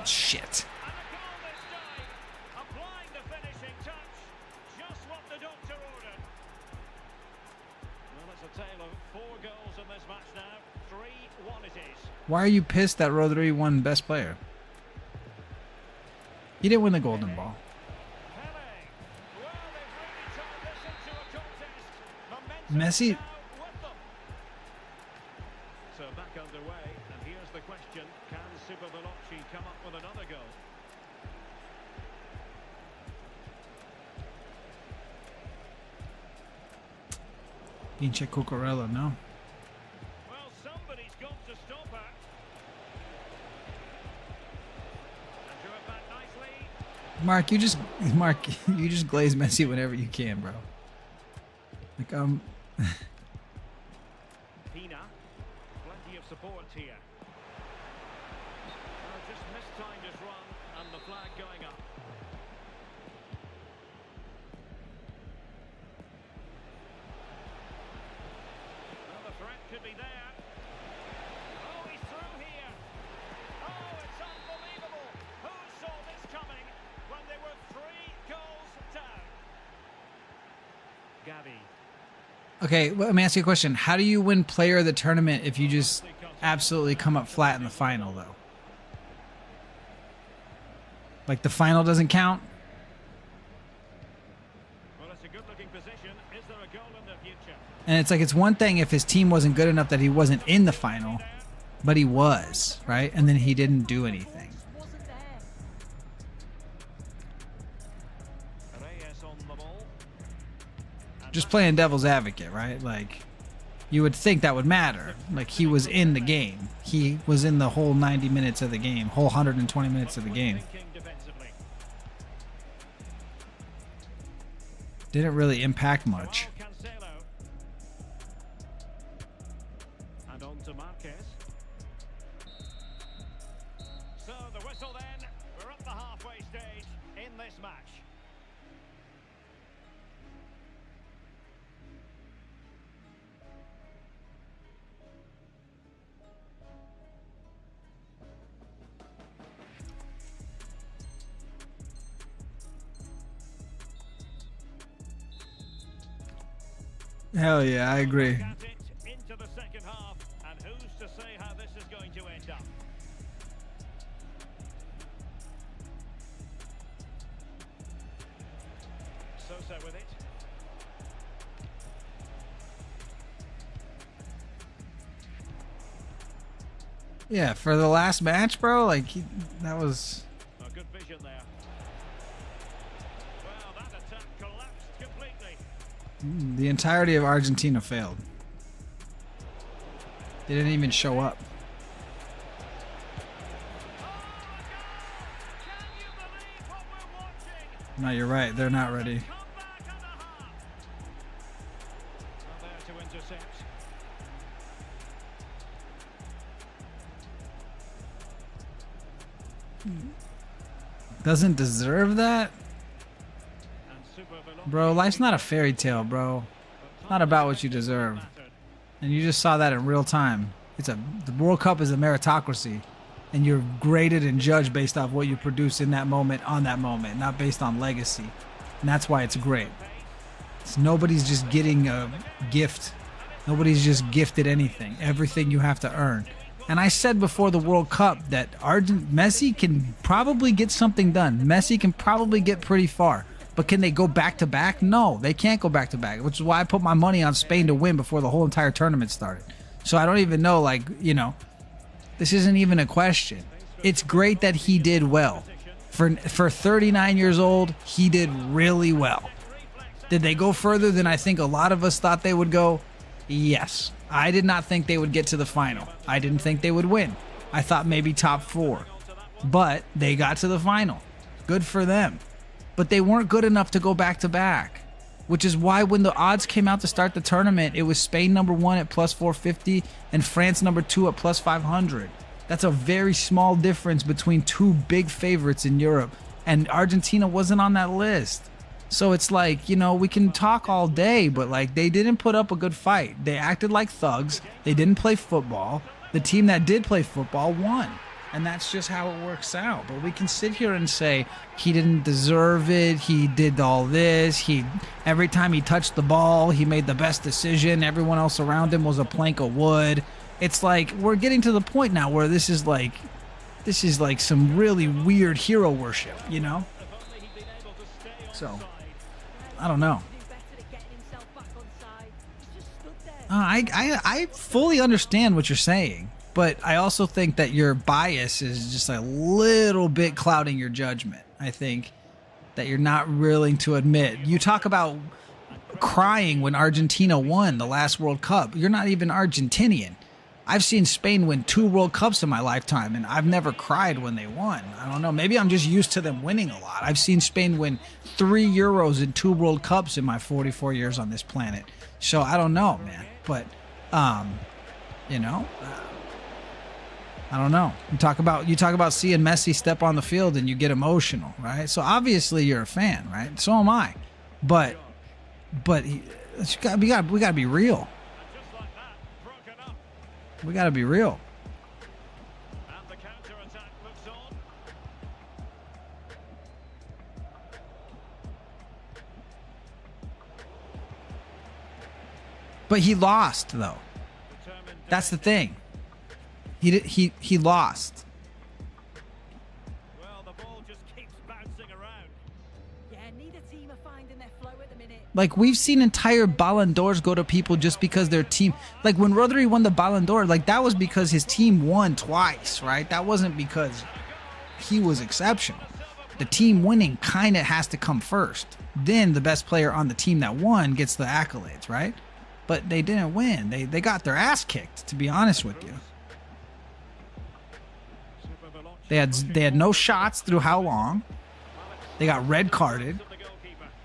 Speaker 1: Shit.
Speaker 3: And a goal this time. Applying the finishing touch. Just what the doctor ordered. Well, it's a tale of 4 goals in this match now. 3-1 it is.
Speaker 1: Why are you pissed that Rodri won Best Player? He didn't win the Golden Ball.
Speaker 3: Pele. Well, they've really turned this into a contest. Momentum
Speaker 1: Messi.
Speaker 3: now with them. So back underway, and here's the question: can Super Veloci come up with another goal?
Speaker 1: Pinche Cucurella, no.
Speaker 3: Well, somebody's got to stop her. And drew it back nicely.
Speaker 1: Mark, you just glaze Messi whenever you can, bro. Like
Speaker 3: Pina, plenty of support here. Just mistimed his run, and the flag going up. Well, the threat could be there. Oh, he's through here. Oh, it's unbelievable. Who saw this coming when they were 3 goals down? Gavi.
Speaker 1: okay, well, let me ask you a question. How do you win player of the tournament if you just absolutely come up flat in the final, though? Like the final doesn't count?
Speaker 3: Well, it's a good-looking position. Is there a goal in the future?
Speaker 1: And it's like it's one thing if his team wasn't good enough that he wasn't in the final, but he was, right? And then he didn't do anything.
Speaker 4: Wasn't there.
Speaker 3: Reyes on the ball. And
Speaker 1: Just playing devil's advocate, right? Like, you would think that would matter. Like, he was in the game. He was in the whole 90 minutes of the game, whole 120 minutes of the game.
Speaker 3: thinking defensively.
Speaker 1: Didn't really impact much.
Speaker 3: Joao Cancelo. And on to Marquez. So the whistle then. We're up the halfway stage in this match.
Speaker 1: Hell yeah, I agree.
Speaker 3: Look at it into the second half, and who's to say how this is going to end up? Sosa with it.
Speaker 1: Yeah, for the last match, bro, like, that was...
Speaker 3: A good vision there. Well, that attack collapsed completely.
Speaker 1: The entirety of Argentina failed. They didn't even show up.
Speaker 3: Can you believe what we're watching?
Speaker 1: No, you're right. They're not ready.
Speaker 3: Come back and a half. Not there to intercept.
Speaker 1: Doesn't deserve that?
Speaker 3: And super velocity.
Speaker 1: Bro, life's not a fairy tale, bro. It's not about what you deserve. And you just saw that in real time. The World Cup is a meritocracy. And you're graded and judged based off what you produce in that moment, on that moment, not based on legacy. And that's why it's great. Nobody's just getting a gift. Nobody's just gifted anything. Everything you have to earn. And I said before the World Cup that Messi can probably get something done. Messi can probably get pretty far. But can they go back to back? No, they can't go back to back, which is why I put my money on Spain to win before the whole entire tournament started. So I don't even know, like, you know, this isn't even a question. It's great that he did well. For 39 years old, he did really well. Did they go further than I think a lot of us thought they would go? Yes. I did not think they would get to the final. I didn't think they would win. I thought maybe top 4. But they got to the final. Good for them. But they weren't good enough to go back to back. Which is why when the odds came out to start the tournament, it was Spain number 1 at plus 450 and France number 2 at plus 500. That's a very small difference between two big favorites in Europe. And Argentina wasn't on that list. So it's like, you know, we can talk all day, but like they didn't put up a good fight. They acted like thugs. They didn't play football. The team that did play football won. And that's just how it works out. But we can sit here and say he didn't deserve it. He did all this. Every time he touched the ball, he made the best decision. Everyone else around him was a plank of wood. It's like we're getting to the point now where this is like some really weird hero worship, you know? So, I don't know. I fully understand what you're saying. But I also think that your bias is just a little bit clouding your judgment. I think that you're not willing to admit. You talk about crying when Argentina won the last World Cup. You're not even Argentinian. I've seen Spain win 2 World Cups in my lifetime, and I've never cried when they won. I don't know. Maybe I'm just used to them winning a lot. I've seen Spain win 3 Euros and 2 World Cups in my 44 years on this planet. So I don't know, man. But, you know... I don't know. You talk about seeing Messi step on the field and you get emotional, right? So obviously you're a fan, right? So am I. But we gotta be real. We gotta be real. But he lost, though. That's the thing. He lost.
Speaker 3: Well, the ball just keeps bouncing around.
Speaker 4: Yeah, neither team are finding their flow at the minute.
Speaker 1: Like, we've seen entire Ballon d'Ors go to people just because their team... Like, when Rodri won the Ballon d'Or, like, that was because his team won twice, right? That wasn't because he was exceptional. The team winning kind of has to come first. Then the best player on the team that won gets the accolades, right? But they didn't win. They got their ass kicked, to be honest with you. They had no shots through how long? They got red carded.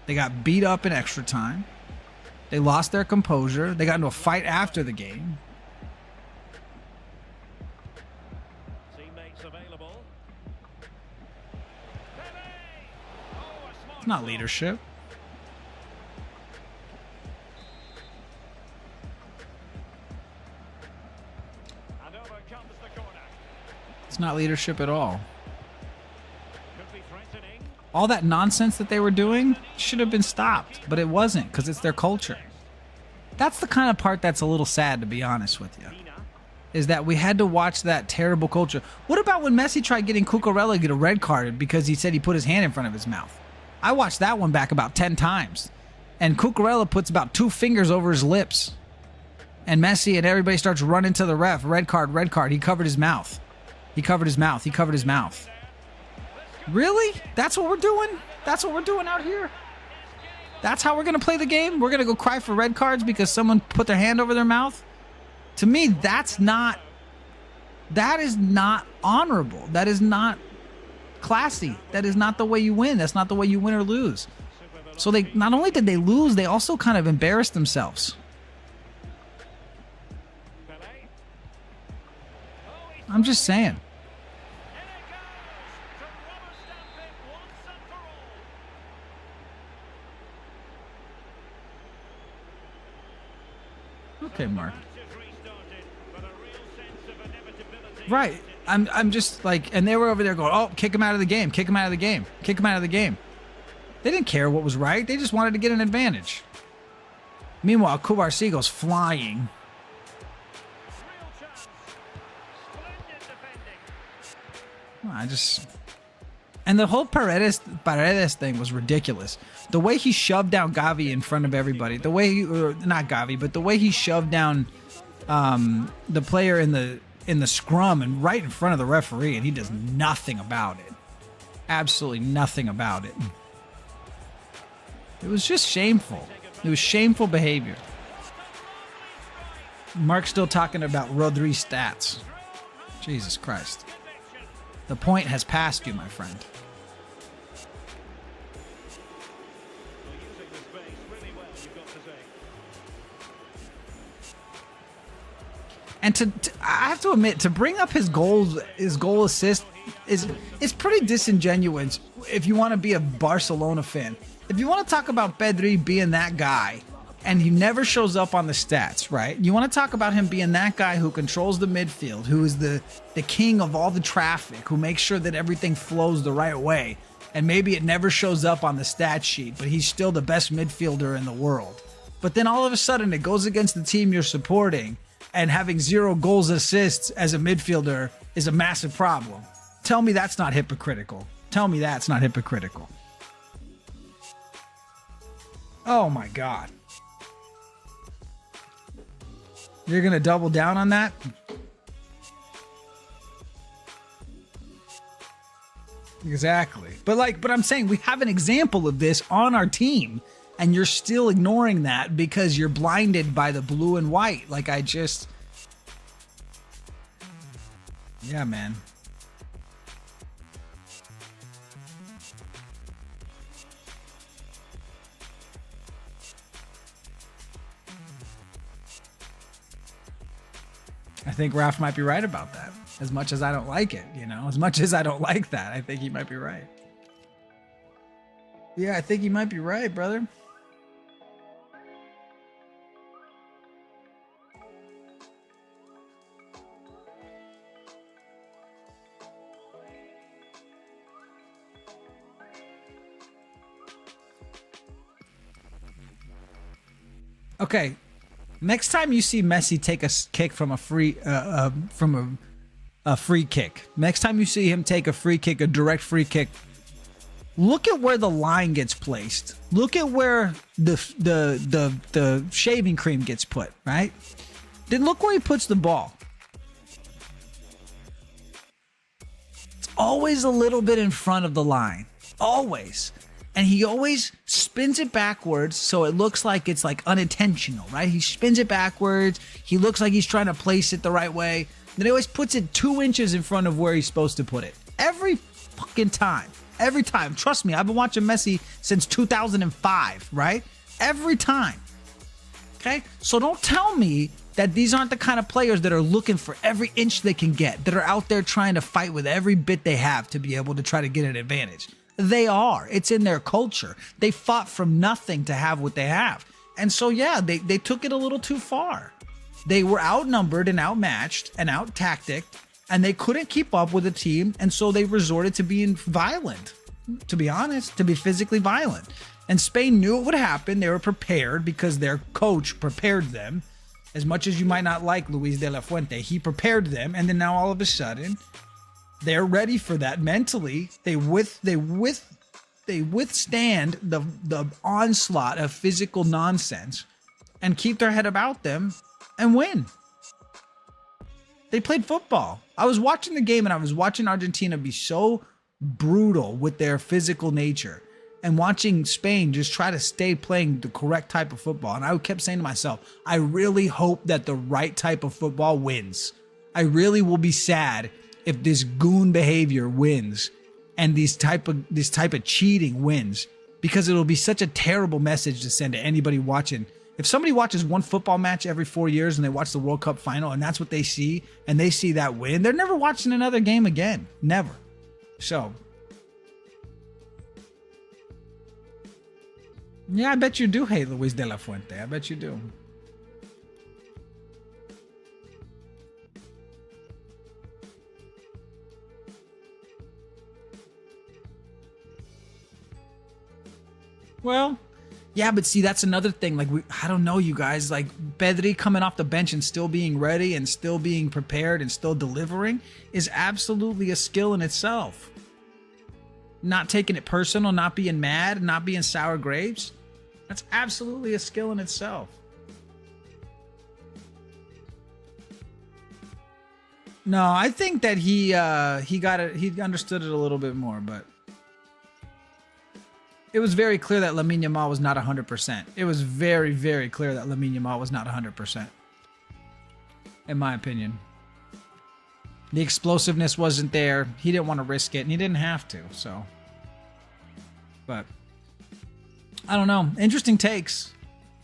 Speaker 1: They got beat up in extra time. They lost their composure. They got into a fight after the game. It's not leadership. It's not leadership at all. All that nonsense that they were doing should have been stopped, but it wasn't because it's their culture. That's the kind of part that's a little sad, to be honest with you, is that we had to watch that terrible culture. What about when Messi tried getting Cucurella to get a red card because he said he put his hand in front of his mouth? I watched that one back about 10 times, and Cucurella puts about 2 fingers over his lips, and Messi and everybody starts running to the ref. Red card, red card. He covered his mouth. He covered his mouth. He covered his mouth. Really? That's what we're doing? That's what we're doing out here? That's how we're going to play the game? We're going to go cry for red cards because someone put their hand over their mouth? To me, that is not honorable. That is not classy. That is not the way you win. That's not the way you win or lose. So they not only did they lose, they also kind of embarrassed themselves. I'm just saying. Okay, Mark.
Speaker 3: Match has restarted, but a real sense of inevitability.
Speaker 1: Right. I'm just like, and they were over there going, oh, kick him out of the game, kick him out of the game, kick him out of the game. They didn't care what was right. They just wanted to get an advantage. Meanwhile, Kubarsi goes flying.
Speaker 3: Real chance. Splendid defending.
Speaker 1: I just... And the whole Paredes thing was ridiculous. The way he shoved down Gavi in front of everybody. The way he... Or not Gavi, but the way he shoved down the player in the scrum and right in front of the referee, and he does nothing about it. Absolutely nothing about it. It was just shameful. It was shameful behavior. Mark's still talking about Rodri's stats. Jesus Christ. The point has passed you, my friend.
Speaker 3: Using the space really well, you've got to say.
Speaker 1: And I have to admit, to bring up his goal assist is pretty disingenuous if you want to be a Barcelona fan. If you want to talk about Pedri being that guy, and he never shows up on the stats, right? You want to talk about him being that guy who controls the midfield, who is the king of all the traffic, who makes sure that everything flows the right way, and maybe it never shows up on the stat sheet, but he's still the best midfielder in the world. But then all of a sudden it goes against the team you're supporting, and having 0 goals assists as a midfielder is a massive problem. Tell me that's not hypocritical. Tell me that's not hypocritical. Oh my God. You're going to double down on that? Exactly. But I'm saying we have an example of this on our team, and you're still ignoring that because you're blinded by the blue and white. Yeah, man. I think Raph might be right about that. As much as I don't like it, as much as I don't like that, I think he might be right. Yeah, I think he might be right, brother. Okay. Next time you see Messi take a kick from a free free kick. Next time you see him take a free kick, a direct free kick, look at where the line gets placed. Look at where the shaving cream gets put, right? Then look where he puts the ball. It's always a little bit in front of the line. Always. And he always spins it backwards so it looks like it's like unintentional, right? He spins it backwards. He looks like he's trying to place it the right way. Then he always puts it 2 inches in front of where he's supposed to put it. Every fucking time. Every time. Trust me, I've been watching Messi since 2005, right? Every time. Okay? So don't tell me that these aren't the kind of players that are looking for every inch they can get, that are out there trying to fight with every bit they have to be able to try to get an advantage. They are. It's in their culture. They fought from nothing to have what they have. And so, yeah, they took it a little too far. They were outnumbered and outmatched and out-tacticked, and they couldn't keep up with the team, and so they resorted to being violent, to be honest, to be physically violent. And Spain knew it would happen. They were prepared because their coach prepared them. As much as you might not like Luis de la Fuente, he prepared them, and then now all of a sudden, they're ready for that mentally. They withstand the onslaught of physical nonsense and keep their head about them and win. They played football. I was watching the game and I was watching Argentina be so brutal with their physical nature and watching Spain just try to stay playing the correct type of football. And I kept saying to myself, I really hope that the right type of football wins. I really will be sad if this goon behavior wins and this type of cheating wins, because it'll be such a terrible message to send to anybody watching. If somebody watches one football match every 4 years and they watch the World Cup final and that's what they see, and they see that win, they're never watching another game again. Never. So, yeah, I bet you do hate Luis de la Fuente. I bet you do. Well, yeah, but see, that's another thing. Like, I don't know, you guys. Like, Pedri coming off the bench and still being ready and still being prepared and still delivering is absolutely a skill in itself. Not taking it personal, not being mad, not being sour grapes. That's absolutely a skill in itself. No, I think that he got it. He understood it a little bit more, but it was very clear that Lamine Yamal was not 100%. It was very, very clear that Lamine Yamal was not 100%, in my opinion. The explosiveness wasn't there. He didn't want to risk it, and he didn't have to. So, but I don't know. Interesting takes.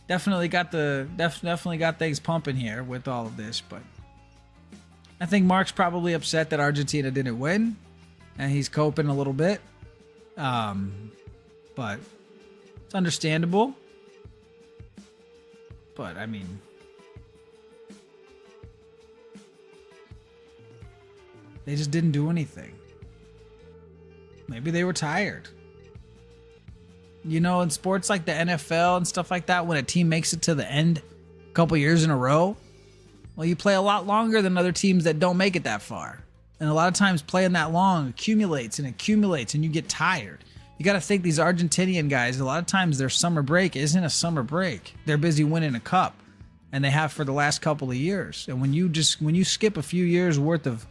Speaker 1: Definitely got things pumping here with all of this, but I think Mark's probably upset that Argentina didn't win, and he's coping a little bit. But it's understandable. But I mean, they just didn't do anything. Maybe they were tired. You know, in sports like the NFL and stuff like that, when a team makes it to the end a couple years in a row, well, you play a lot longer than other teams that don't make it that far. And a lot of times playing that long accumulates and you get tired. You got to think these Argentinian guys, a lot of times their summer break isn't a summer break. They're busy winning a cup, and they have for the last couple of years. And when you skip a few years worth of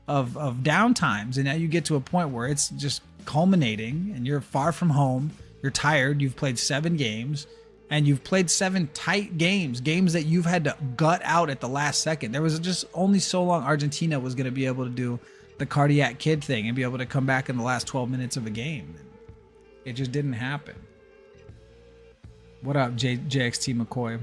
Speaker 1: downtimes, and now you get to a point where it's just culminating and you're far from home, you're tired, you've played 7 games, and you've played 7 tight games that you've had to gut out at the last second. There was just only so long Argentina was going to be able to do the cardiac kid thing and be able to come back in the last 12 minutes of a game. It just didn't happen. What up, JXT McCoy?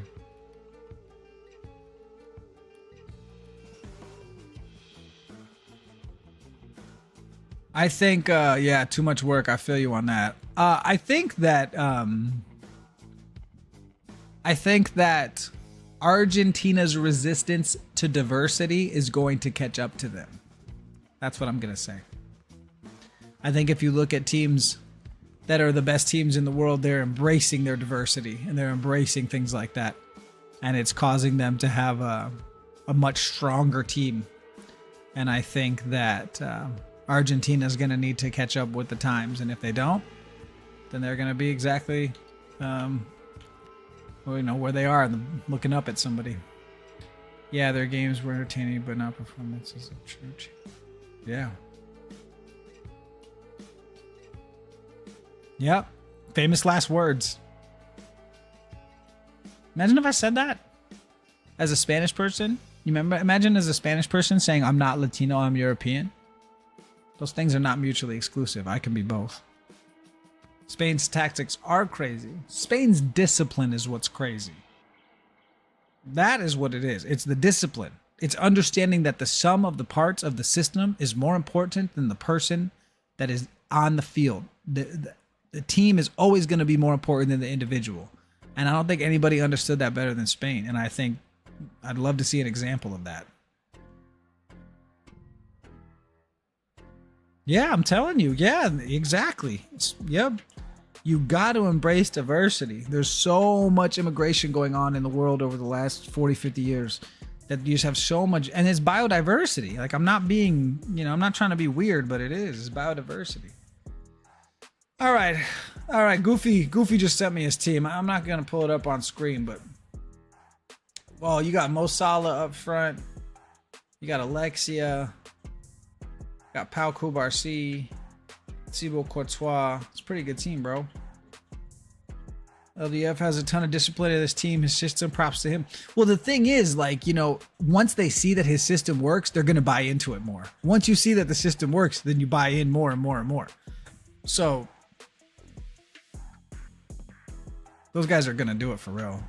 Speaker 1: I think, yeah, too much work. I feel you on that. I think that Argentina's resistance to diversity is going to catch up to them. That's what I'm going to say. I think if you look at teams that are the best teams in the world, they're embracing their diversity and they're embracing things like that. And it's causing them to have a much stronger team. And I think that Argentina is going to need to catch up with the times. And if they don't, then they're going to be exactly where they are, looking up at somebody. Yeah, their games were entertaining, but not performances of church. Yeah. Yep. Famous last words. Imagine if I said that as a Spanish person. You remember? Imagine as a Spanish person saying, I'm not Latino, I'm European. Those things are not mutually exclusive. I can be both. Spain's tactics are crazy. Spain's discipline is what's crazy. That is what it is. It's the discipline. It's understanding that the sum of the parts of the system is more important than the person that is on the field. The team is always going to be more important than the individual. And I don't think anybody understood that better than Spain. And I think I'd love to see an example of that. Yeah, I'm telling you. Yeah, exactly. Yep. You got to embrace diversity. There's so much immigration going on in the world over the last 40, 50 years that you just have so much. And it's biodiversity. Like, I'm not being, I'm not trying to be weird, but it is. It's biodiversity. All right. Goofy just sent me his team. I'm not gonna pull it up on screen, but well, you got Mo Salah up front. You got Alexia. Got Pau Cubarsí, Thibaut Courtois. It's a pretty good team, bro. LDF has a ton of discipline in this team. His system, props to him. Well, the thing is, once they see that his system works, they're gonna buy into it more. Once you see that the system works, then you buy in more and more and more. So those guys are going to do it for real.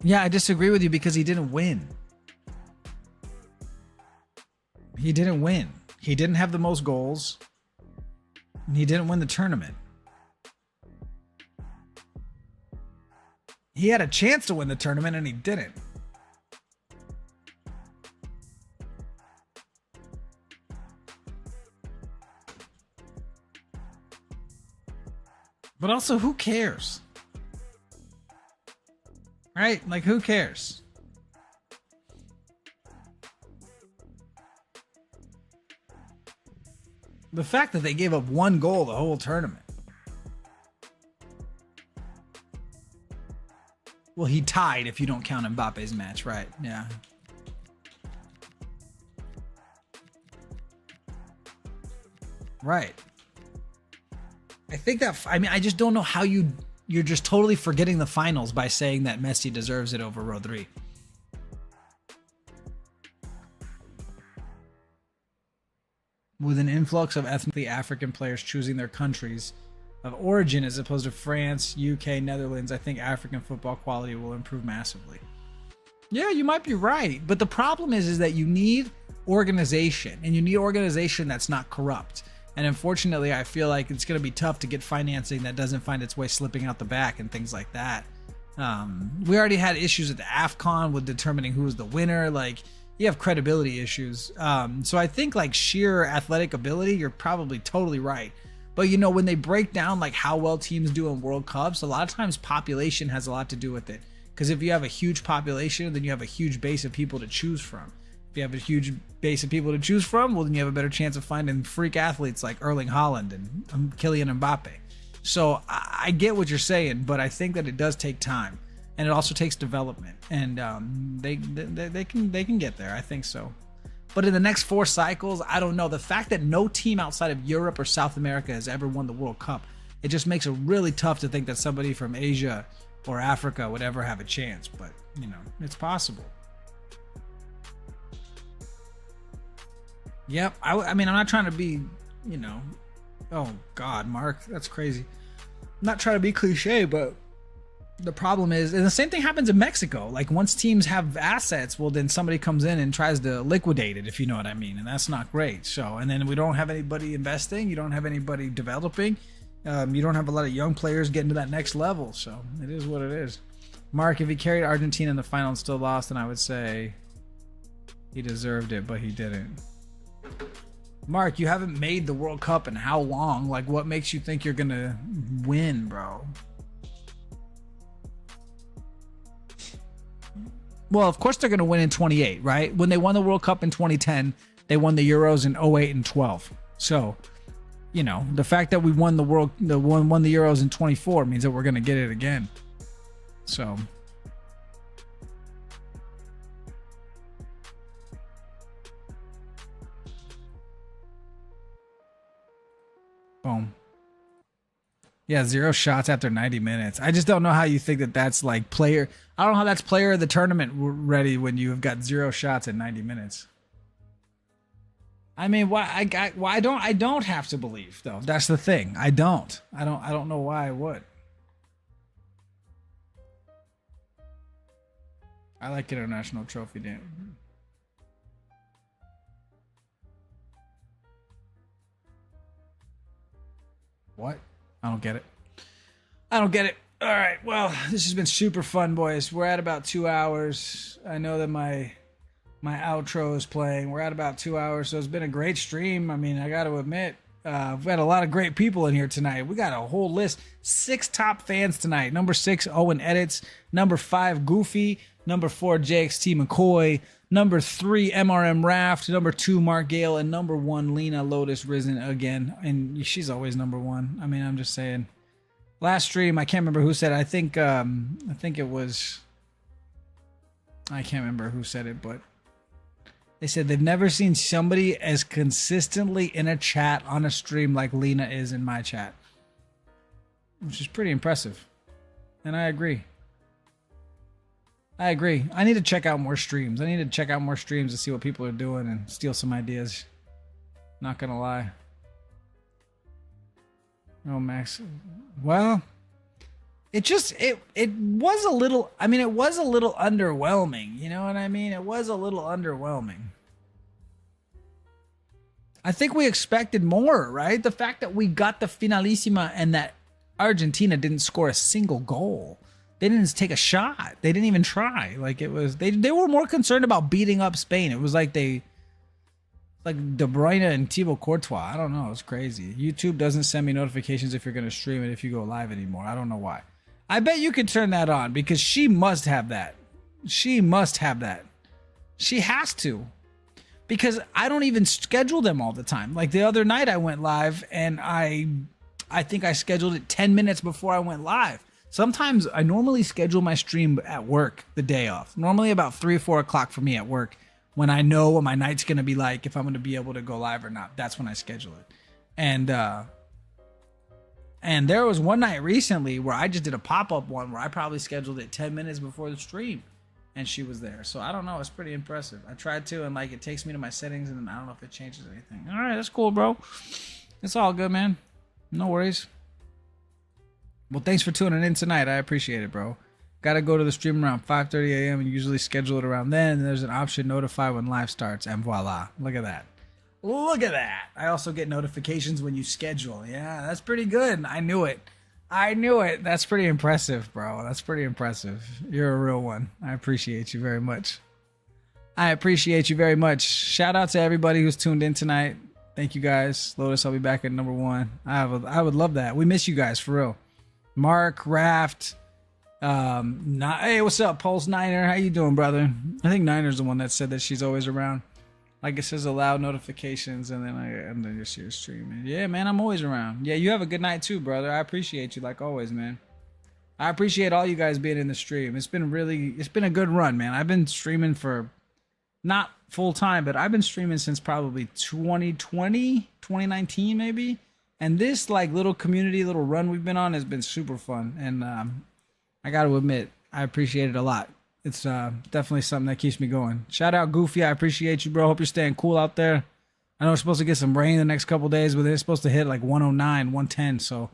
Speaker 1: Yeah, I disagree with you because he didn't win. He didn't win. He didn't have the most goals. And he didn't win the tournament. He had a chance to win the tournament and he didn't. But also, who cares? Right? Like, who cares? The fact that they gave up one goal the whole tournament. Well, he tied if you don't count Mbappe's match, right? Yeah. Right. I think that, I mean, I just don't know how you're just totally forgetting the finals by saying that Messi deserves it over Rodri. With an influx of ethnically African players choosing their countries of origin as opposed to France, UK, Netherlands, I think African football quality will improve massively. Yeah, you might be right. But the problem is that you need organization, and you need organization that's not corrupt. And unfortunately, I feel like it's going to be tough to get financing that doesn't find its way slipping out the back and things like that. We already had issues at the AFCON with determining who was the winner. Like, you have credibility issues. So I think like sheer athletic ability, you're probably totally right. But you know, when they break down like how well teams do in World Cups, a lot of times population has a lot to do with it. Because if you have a huge population, then you have a huge base of people to choose from. If you have a huge base of people to choose from, well, then you have a better chance of finding freak athletes like Erling Haaland and Kylian Mbappe. So I get what you're saying, but I think that it does take time, and it also takes development, and they can get there. I think so. But in the next 4 cycles, I don't know. The fact that no team outside of Europe or South America has ever won the World Cup, it just makes it really tough to think that somebody from Asia or Africa would ever have a chance. But, you know, it's possible. Yep. I mean, I'm not trying to be, you know, oh, God, Mark, that's crazy. I'm not trying to be cliche, but the problem is, and the same thing happens in Mexico. Like, once teams have assets, well, then somebody comes in and tries to liquidate it, if you know what I mean. And that's not great. So, and then we don't have anybody investing. You don't have anybody developing. You don't have a lot of young players getting to that next level. So it is what it is. Mark, if he carried Argentina in the final and still lost, then I would say he deserved it, but he didn't. Mark, you haven't made the World Cup in how long? Like, what makes you think you're going to win, bro? Well, of course they're going to win in 28, right? When they won the World Cup in 2010, they won the Euros in 08 and 12. So, you know, the fact that we won the Euros in 24 means that we're going to get it again. So, boom. Yeah, 0 shots after 90 minutes. I just don't know how you think that that's like player. I don't know how that's player of the tournament ready when you have got 0 shots in 90 minutes. I mean, I don't have to believe though. That's the thing. I don't know why I would. I like International Trophy Day. What? I don't get it. I don't get it. All right. Well, this has been super fun, boys. We're at about 2 hours. I know that my outro is playing. We're at about 2 hours, so it's been a great stream. I mean, I got to admit, we've had a lot of great people in here tonight. We got a whole list. 6 top fans tonight. Number 6, Owen Edits. Number 5, Goofy. Number 4, JXT McCoy. Number 3, MRM Raft. Number 2, Mark Gale. And number 1, Lena Lotus Risen again. And she's always number 1. I mean, I'm just saying. Last stream, I can't remember who said it. I think it was... I can't remember who said it, but they said they've never seen somebody as consistently in a chat on a stream like Lena is in my chat. Which is pretty impressive. And I agree. I need to check out more streams. I need to check out more streams to see what people are doing and steal some ideas. Not gonna lie. Oh, Max. Well, it was a little, I mean, it was a little underwhelming. You know what I mean? It was a little underwhelming. I think we expected more, right? The fact that we got the finalissima and that Argentina didn't score a single goal. They didn't take a shot. They didn't even try. Like, it was, they were more concerned about beating up Spain. It was like like De Bruyne and Thibaut Courtois. I don't know. It's crazy. YouTube doesn't send me notifications if you're going to stream it if you go live anymore. I don't know why. I bet you could turn that on because she must have that. She must have that. She has to. Because I don't even schedule them all the time. Like the other night I went live and I think I scheduled it 10 minutes before I went live. Sometimes I normally schedule my stream at work the day off. Normally about 3 or 4 o'clock for me at work when I know what my night's going to be like, if I'm going to be able to go live or not. That's when I schedule it. And there was one night recently where I just did a pop-up one where I probably scheduled it 10 minutes before the stream. And she was there. So I don't know. It's pretty impressive. I tried to, and like it takes me to my settings, and then I don't know if it changes anything. All right, that's cool, bro. It's all good, man. No worries. Well, thanks for tuning in tonight. I appreciate it, bro. Got to go to the stream around 5:30 a.m. and usually schedule it around then. And there's an option notify when live starts, and voila. Look at that. Look at that. I also get notifications when you schedule. Yeah, that's pretty good. I knew it. I knew it. That's pretty impressive, bro. That's pretty impressive. You're a real one. I appreciate you very much. I appreciate you very much. Shout out to everybody who's tuned in tonight. Thank you guys. Lotus, I'll be back at number 1. I would love that. We miss you guys for real. Mark, Raft, hey, what's up, Pulse Niner? How you doing, brother? I think Niner's the one that said that she's always around. Like it says allow notifications and then you see your stream. Yeah, man, I'm always around. Yeah, you have a good night too, brother. I appreciate you like always, man. I appreciate all you guys being in the stream. It's been a good run, man. I've been streaming for not full time, but I've been streaming since probably 2020, 2019 maybe. And this like little community, little run we've been on has been super fun. And I got to admit, I appreciate it a lot. It's definitely something that keeps me going. Shout out Goofy. I appreciate you, bro. Hope you're staying cool out there. I know we're supposed to get some rain the next couple days, but it's supposed to hit like 109, 110. So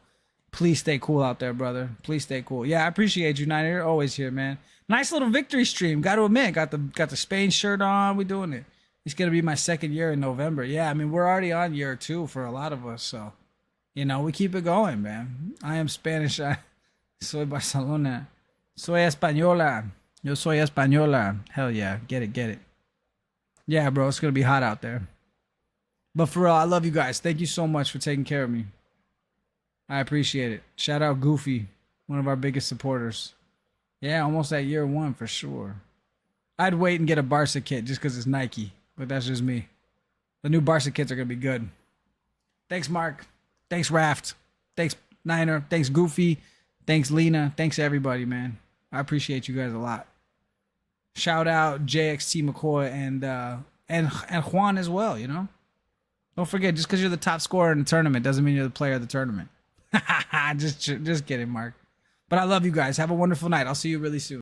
Speaker 1: please stay cool out there, brother. Please stay cool. Yeah, I appreciate you, Niner. You're always here, man. Nice little victory stream. Got to admit, got the Spain shirt on. We doing it. It's going to be my second year in November. Yeah, I mean, we're already on year 2 for a lot of us. So, you know, we keep it going, man. I am Spanish. Soy Barcelona. Soy Española. Yo soy española. Hell yeah. Get it. Yeah, bro. It's going to be hot out there. But for real, I love you guys. Thank you so much for taking care of me. I appreciate it. Shout out Goofy, one of our biggest supporters. Yeah, almost at year 1 for sure. I'd wait and get a Barca kit just because it's Nike. But that's just me. The new Barca kits are going to be good. Thanks, Mark. Thanks, Raft. Thanks, Niner. Thanks, Goofy. Thanks, Lena. Thanks, everybody, man. I appreciate you guys a lot. Shout out JXT McCoy and Juan as well, you know? Don't forget, just because you're the top scorer in the tournament doesn't mean you're the player of the tournament. just kidding, Mark. But I love you guys. Have a wonderful night. I'll see you really soon.